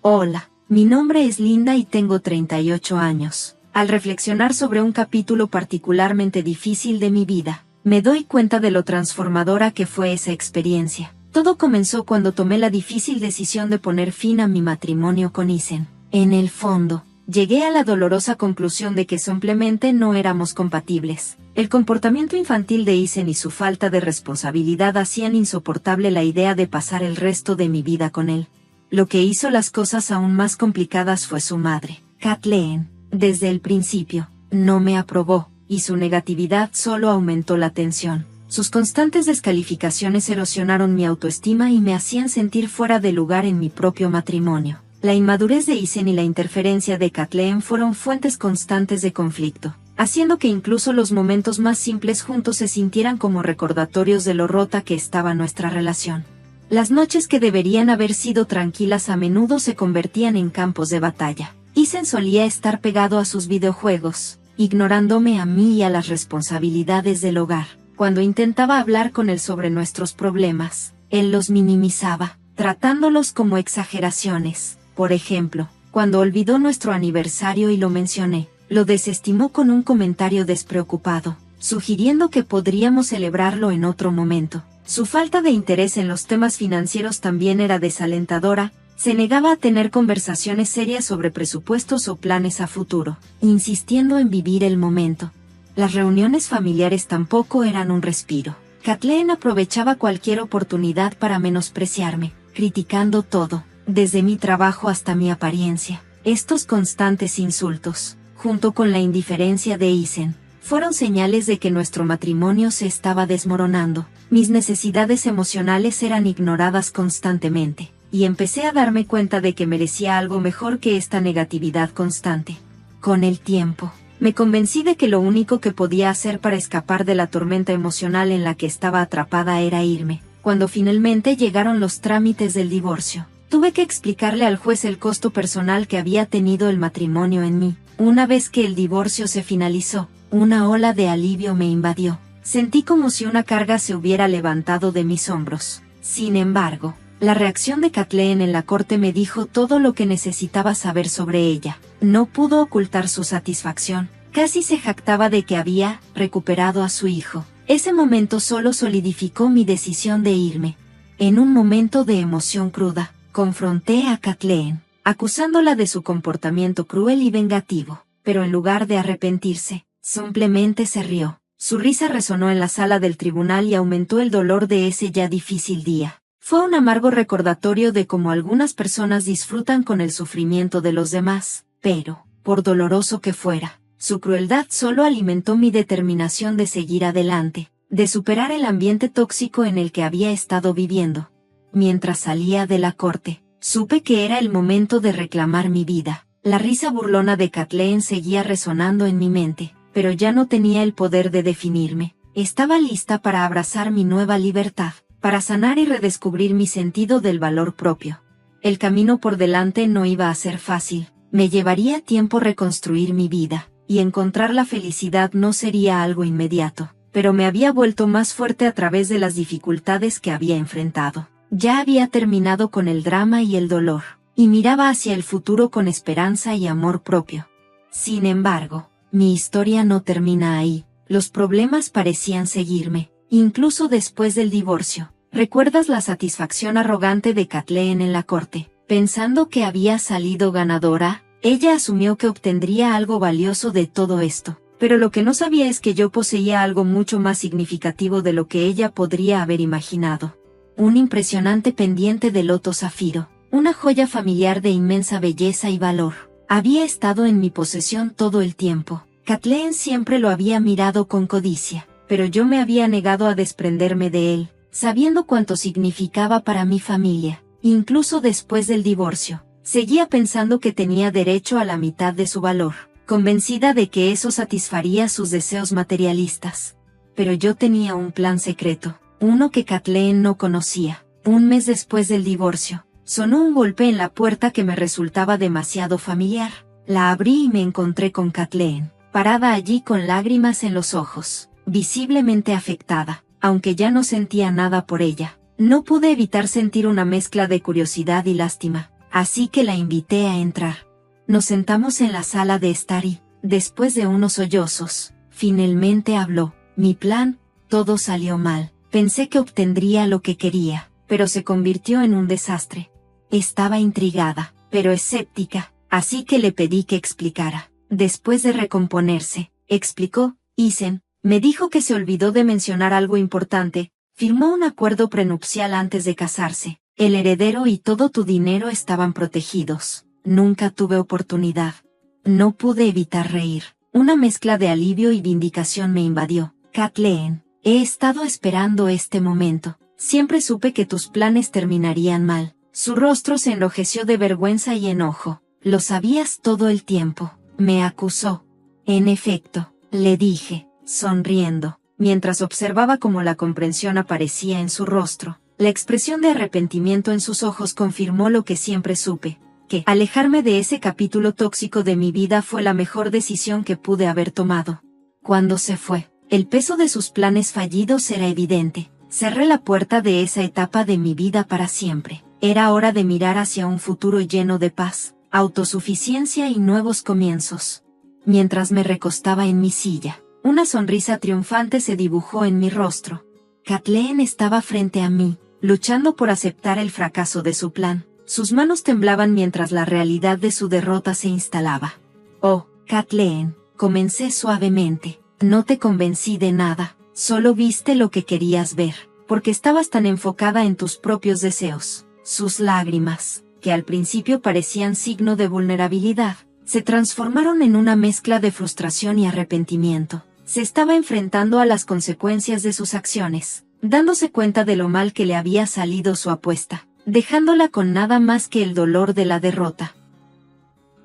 Hola, mi nombre es Linda y tengo 38 años. Al reflexionar sobre un capítulo particularmente difícil de mi vida, me doy cuenta de lo transformadora que fue esa experiencia. Todo comenzó cuando tomé la difícil decisión de poner fin a mi matrimonio con Isen. En el fondo, llegué a la dolorosa conclusión de que simplemente no éramos compatibles. El comportamiento infantil de Isen y su falta de responsabilidad hacían insoportable la idea de pasar el resto de mi vida con él. Lo que hizo las cosas aún más complicadas fue su madre, Kathleen. Desde el principio, no me aprobó, y su negatividad solo aumentó la tensión. Sus constantes descalificaciones erosionaron mi autoestima y me hacían sentir fuera de lugar en mi propio matrimonio. La inmadurez de Isen y la interferencia de Kathleen fueron fuentes constantes de conflicto, haciendo que incluso los momentos más simples juntos se sintieran como recordatorios de lo rota que estaba nuestra relación. Las noches que deberían haber sido tranquilas a menudo se convertían en campos de batalla. Isen solía estar pegado a sus videojuegos, ignorándome a mí y a las responsabilidades del hogar. Cuando intentaba hablar con él sobre nuestros problemas, él los minimizaba, tratándolos como exageraciones. Por ejemplo, cuando olvidó nuestro aniversario y lo mencioné, lo desestimó con un comentario despreocupado, sugiriendo que podríamos celebrarlo en otro momento. Su falta de interés en los temas financieros también era desalentadora. Se negaba a tener conversaciones serias sobre presupuestos o planes a futuro, insistiendo en vivir el momento. Las reuniones familiares tampoco eran un respiro. Kathleen aprovechaba cualquier oportunidad para menospreciarme, criticando todo, desde mi trabajo hasta mi apariencia. Estos constantes insultos, junto con la indiferencia de Isen, fueron señales de que nuestro matrimonio se estaba desmoronando. Mis necesidades emocionales eran ignoradas constantemente, y empecé a darme cuenta de que merecía algo mejor que esta negatividad constante. Con el tiempo, me convencí de que lo único que podía hacer para escapar de la tormenta emocional en la que estaba atrapada era irme. Cuando finalmente llegaron los trámites del divorcio, tuve que explicarle al juez el costo personal que había tenido el matrimonio en mí. Una vez que el divorcio se finalizó, una ola de alivio me invadió. Sentí como si una carga se hubiera levantado de mis hombros. Sin embargo, la reacción de Kathleen en la corte me dijo todo lo que necesitaba saber sobre ella. No pudo ocultar su satisfacción. Casi se jactaba de que había recuperado a su hijo. Ese momento solo solidificó mi decisión de irme. En un momento de emoción cruda, confronté a Kathleen, acusándola de su comportamiento cruel y vengativo, pero en lugar de arrepentirse, simplemente se rió. Su risa resonó en la sala del tribunal y aumentó el dolor de ese ya difícil día. Fue un amargo recordatorio de cómo algunas personas disfrutan con el sufrimiento de los demás, pero, por doloroso que fuera, su crueldad solo alimentó mi determinación de seguir adelante, de superar el ambiente tóxico en el que había estado viviendo. Mientras salía de la corte, supe que era el momento de reclamar mi vida. La risa burlona de Kathleen seguía resonando en mi mente, pero ya no tenía el poder de definirme. Estaba lista para abrazar mi nueva libertad, para sanar y redescubrir mi sentido del valor propio. El camino por delante no iba a ser fácil, me llevaría tiempo reconstruir mi vida, y encontrar la felicidad no sería algo inmediato. pero me había vuelto más fuerte a través de las dificultades que había enfrentado. Ya había terminado con el drama y el dolor, y miraba hacia el futuro con esperanza y amor propio. Sin embargo, mi historia no termina ahí. Los problemas parecían seguirme, incluso después del divorcio. ¿Recuerdas la satisfacción arrogante de Kathleen en la corte? Pensando que había salido ganadora, ella asumió que obtendría algo valioso de todo esto. Pero lo que no sabía es que yo poseía algo mucho más significativo de lo que ella podría haber imaginado. Un impresionante pendiente de loto zafiro, una joya familiar de inmensa belleza y valor. Había estado en mi posesión todo el tiempo. Kathleen siempre lo había mirado con codicia, pero yo me había negado a desprenderme de él, sabiendo cuánto significaba para mi familia. Incluso después del divorcio, seguía pensando que tenía derecho a la mitad de su valor, convencida de que eso satisfaría sus deseos materialistas. Pero yo tenía un plan secreto, uno que Kathleen no conocía. Un mes después del divorcio, sonó un golpe en la puerta que me resultaba demasiado familiar. La abrí y me encontré con Kathleen, parada allí con lágrimas en los ojos, visiblemente afectada, aunque ya no sentía nada por ella. No pude evitar sentir una mezcla de curiosidad y lástima, así que la invité a entrar. Nos sentamos en la sala de estar y, después de unos sollozos, finalmente habló. Mi plan, todo salió mal. Pensé que obtendría lo que quería, pero se convirtió en un desastre. Estaba intrigada, pero escéptica, así que le pedí que explicara. Después de recomponerse, explicó. Isen me dijo que se olvidó de mencionar algo importante. Firmó un acuerdo prenupcial antes de casarse. El heredero y todo tu dinero estaban protegidos. Nunca tuve oportunidad. No pude evitar reír. Una mezcla de alivio y vindicación me invadió. Kathleen, he estado esperando este momento. Siempre supe que tus planes terminarían mal. Su rostro se enrojeció de vergüenza y enojo. Lo sabías todo el tiempo. Me acusó. En efecto, le dije, sonriendo, mientras observaba cómo la comprensión aparecía en su rostro. La expresión de arrepentimiento en sus ojos confirmó lo que siempre supe, que alejarme de ese capítulo tóxico de mi vida fue la mejor decisión que pude haber tomado. Cuando se fue, el peso de sus planes fallidos era evidente. Cerré la puerta de esa etapa de mi vida para siempre. Era hora de mirar hacia un futuro lleno de paz, autosuficiencia y nuevos comienzos. Mientras me recostaba en mi silla, una sonrisa triunfante se dibujó en mi rostro. Kathleen estaba frente a mí, luchando por aceptar el fracaso de su plan. Sus manos temblaban mientras la realidad de su derrota se instalaba. Oh, Kathleen, comencé suavemente. No te convencí de nada, solo viste lo que querías ver, porque estabas tan enfocada en tus propios deseos. Sus lágrimas, que al principio parecían signo de vulnerabilidad, se transformaron en una mezcla de frustración y arrepentimiento. Se estaba enfrentando a las consecuencias de sus acciones, dándose cuenta de lo mal que le había salido su apuesta, dejándola con nada más que el dolor de la derrota.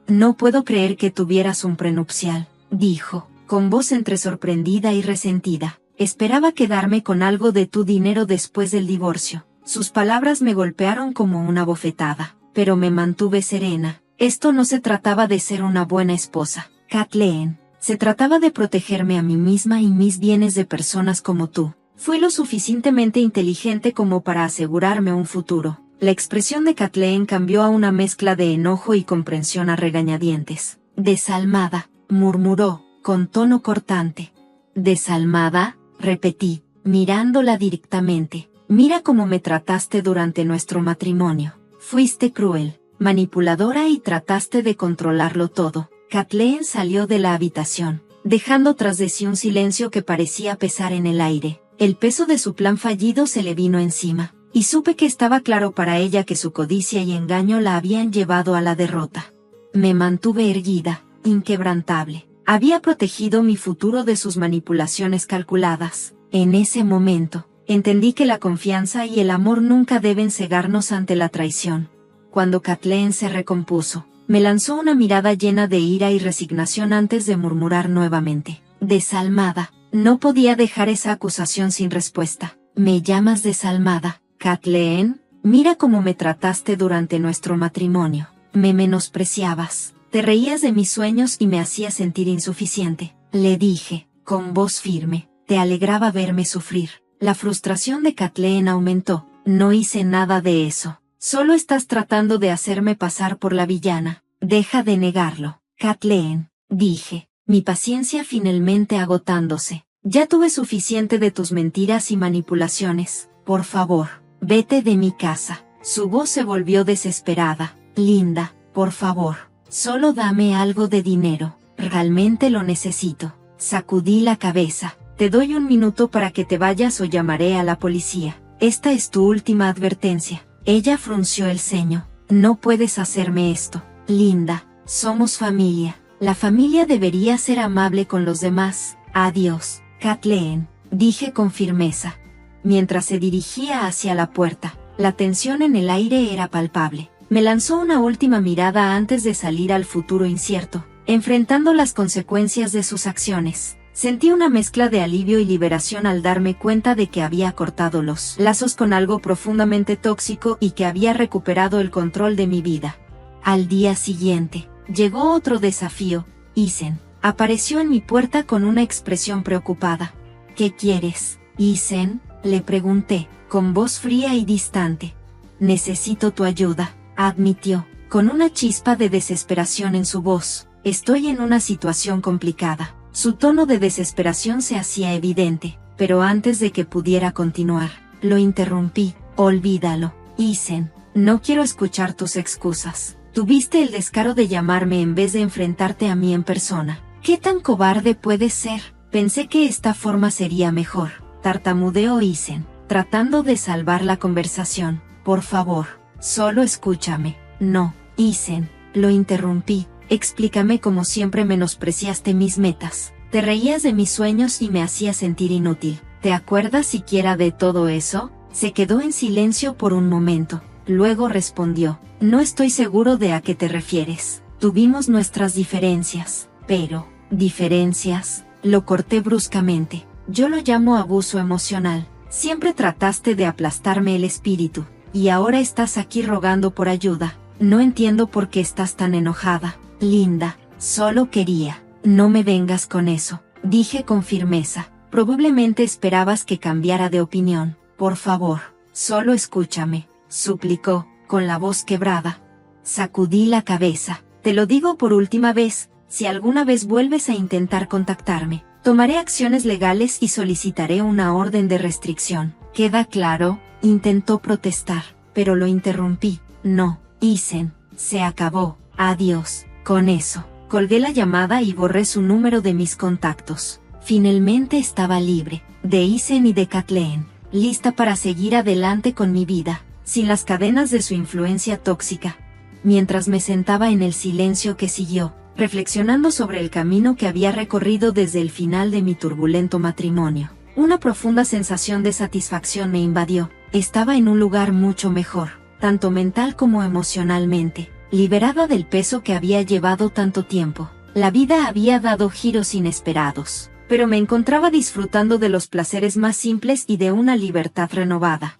No puedo creer que tuvieras un prenupcial, dijo, con voz entre sorprendida y resentida. Esperaba quedarme con algo de tu dinero después del divorcio. Sus palabras me golpearon como una bofetada, pero me mantuve serena. Esto no se trataba de ser una buena esposa, Kathleen. Se trataba de protegerme a mí misma y mis bienes de personas como tú. Fui lo suficientemente inteligente como para asegurarme un futuro. La expresión de Kathleen cambió a una mezcla de enojo y comprensión a regañadientes. Desalmada, murmuró, con tono cortante. Desalmada, repetí, mirándola directamente. Mira cómo me trataste durante nuestro matrimonio. Fuiste cruel, manipuladora y trataste de controlarlo todo. Kathleen salió de la habitación, dejando tras de sí un silencio que parecía pesar en el aire. El peso de su plan fallido se le vino encima, y supe que estaba claro para ella que su codicia y engaño la habían llevado a la derrota. Me mantuve erguida, inquebrantable. Había protegido mi futuro de sus manipulaciones calculadas. En ese momento, entendí que la confianza y el amor nunca deben cegarnos ante la traición. Cuando Kathleen se recompuso, me lanzó una mirada llena de ira y resignación antes de murmurar nuevamente. Desalmada. No podía dejar esa acusación sin respuesta. ¿Me llamas desalmada, Kathleen? Mira cómo me trataste durante nuestro matrimonio. Me menospreciabas. Te reías de mis sueños y me hacías sentir insuficiente. Le dije, con voz firme. te alegraba verme sufrir. La frustración de Kathleen aumentó. No hice nada de eso. Solo estás tratando de hacerme pasar por la villana. Deja de negarlo, Kathleen, dije, mi paciencia finalmente agotándose. Ya tuve suficiente de tus mentiras y manipulaciones. Por favor, vete de mi casa. Su voz se volvió desesperada. Linda, por favor, solo dame algo de dinero. Realmente lo necesito. Sacudí la cabeza. Te doy 1 minuto para que te vayas o llamaré a la policía. Esta es tu última advertencia. Ella frunció el ceño. No puedes hacerme esto. Linda, somos familia. La familia debería ser amable con los demás. Adiós, Kathleen, dije con firmeza. Mientras se dirigía hacia la puerta, la tensión en el aire era palpable. Me lanzó una última mirada antes de salir al futuro incierto, enfrentando las consecuencias de sus acciones. Sentí una mezcla de alivio y liberación al darme cuenta de que había cortado los lazos con algo profundamente tóxico y que había recuperado el control de mi vida. Al día siguiente, llegó otro desafío. Isen apareció en mi puerta con una expresión preocupada. ¿Qué quieres, Isen?, le pregunté, con voz fría y distante. Necesito tu ayuda, admitió, con una chispa de desesperación en su voz. Estoy en una situación complicada. Su tono de desesperación se hacía evidente, pero antes de que pudiera continuar, lo interrumpí. Olvídalo, Isen, no quiero escuchar tus excusas. Tuviste el descaro de llamarme en vez de enfrentarte a mí en persona. ¿Qué tan cobarde puedes ser? Pensé que esta forma sería mejor. Tartamudeó Isen, tratando de salvar la conversación. Por favor, solo escúchame. No, Isen, lo interrumpí. Explícame cómo siempre menospreciaste mis metas. Te reías de mis sueños y me hacías sentir inútil. ¿Te acuerdas siquiera de todo eso? Se quedó en silencio por un momento. Luego respondió, no estoy seguro de a qué te refieres. Tuvimos nuestras diferencias, pero, ¿diferencias? Lo corté bruscamente. Yo lo llamo abuso emocional. Siempre trataste de aplastarme el espíritu, y ahora estás aquí rogando por ayuda. No entiendo por qué estás tan enojada. Linda, solo quería. No me vengas con eso, dije con firmeza. Probablemente esperabas que cambiara de opinión. Por favor, solo escúchame, suplicó, con la voz quebrada. Sacudí la cabeza. Te lo digo por última vez, si alguna vez vuelves a intentar contactarme, tomaré acciones legales y solicitaré una orden de restricción. ¿Queda claro? Intentó protestar, pero lo interrumpí. No, Isen, se acabó. Adiós. Con eso, colgué la llamada y borré su número de mis contactos. Finalmente estaba libre, de Isen y de Kathleen, lista para seguir adelante con mi vida, sin las cadenas de su influencia tóxica. Mientras me sentaba en el silencio que siguió, reflexionando sobre el camino que había recorrido desde el final de mi turbulento matrimonio, una profunda sensación de satisfacción me invadió. Estaba en un lugar mucho mejor, tanto mental como emocionalmente. Liberada del peso que había llevado tanto tiempo. La vida había dado giros inesperados, pero me encontraba disfrutando de los placeres más simples y de una libertad renovada.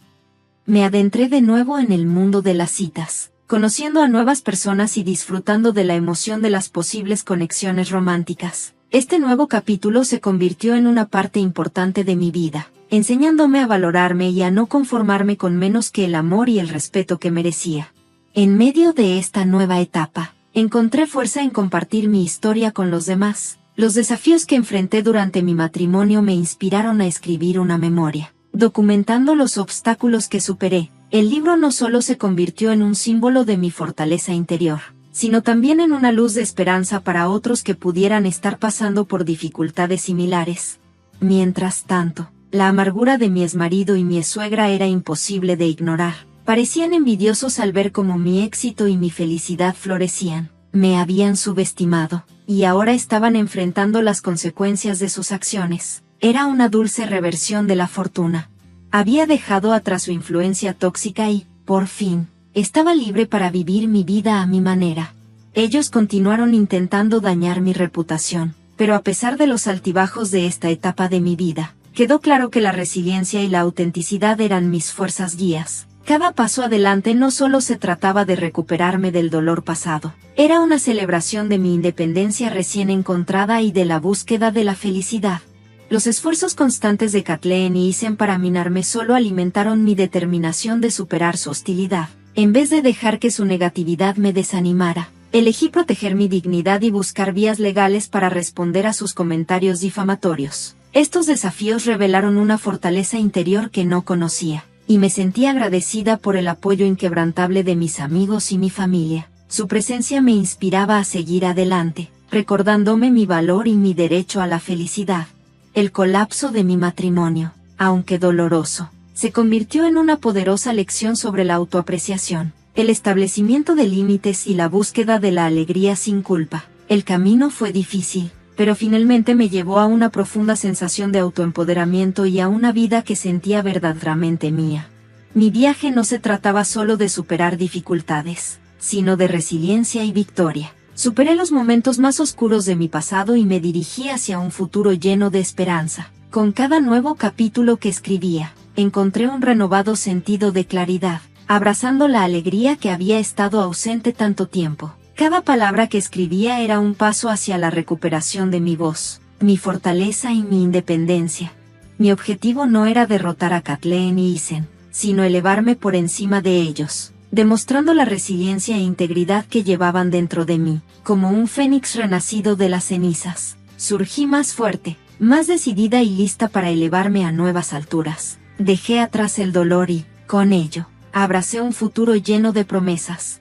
Me adentré de nuevo en el mundo de las citas, conociendo a nuevas personas y disfrutando de la emoción de las posibles conexiones románticas. Este nuevo capítulo se convirtió en una parte importante de mi vida, enseñándome a valorarme y a no conformarme con menos que el amor y el respeto que merecía. En medio de esta nueva etapa, encontré fuerza en compartir mi historia con los demás. Los desafíos que enfrenté durante mi matrimonio me inspiraron a escribir una memoria, documentando los obstáculos que superé. El libro no solo se convirtió en un símbolo de mi fortaleza interior, sino también en una luz de esperanza para otros que pudieran estar pasando por dificultades similares. Mientras tanto, la amargura de mi exmarido y mi suegra era imposible de ignorar. Parecían envidiosos al ver cómo mi éxito y mi felicidad florecían. Me habían subestimado, y ahora estaban enfrentando las consecuencias de sus acciones. Era una dulce reversión de la fortuna. Había dejado atrás su influencia tóxica y, por fin, estaba libre para vivir mi vida a mi manera. Ellos continuaron intentando dañar mi reputación, pero a pesar de los altibajos de esta etapa de mi vida, quedó claro que la resiliencia y la autenticidad eran mis fuerzas guías. Cada paso adelante no solo se trataba de recuperarme del dolor pasado, era una celebración de mi independencia recién encontrada y de la búsqueda de la felicidad. Los esfuerzos constantes de Kathleen y Isen para minarme solo alimentaron mi determinación de superar su hostilidad. En vez de dejar que su negatividad me desanimara, elegí proteger mi dignidad y buscar vías legales para responder a sus comentarios difamatorios. Estos desafíos revelaron una fortaleza interior que no conocía, y me sentí agradecida por el apoyo inquebrantable de mis amigos y mi familia. Su presencia me inspiraba a seguir adelante, recordándome mi valor y mi derecho a la felicidad. El colapso de mi matrimonio, aunque doloroso, se convirtió en una poderosa lección sobre la autoapreciación, el establecimiento de límites y la búsqueda de la alegría sin culpa. El camino fue difícil, pero finalmente me llevó a una profunda sensación de autoempoderamiento y a una vida que sentía verdaderamente mía. Mi viaje no se trataba solo de superar dificultades, sino de resiliencia y victoria. Superé los momentos más oscuros de mi pasado y me dirigí hacia un futuro lleno de esperanza. Con cada nuevo capítulo que escribía, encontré un renovado sentido de claridad, abrazando la alegría que había estado ausente tanto tiempo. Cada palabra que escribía era un paso hacia la recuperación de mi voz, mi fortaleza y mi independencia. Mi objetivo no era derrotar a Kathleen y Isen, sino elevarme por encima de ellos, demostrando la resiliencia e integridad que llevaban dentro de mí. Como un fénix renacido de las cenizas, surgí más fuerte, más decidida y lista para elevarme a nuevas alturas. Dejé atrás el dolor y, con ello, abracé un futuro lleno de promesas.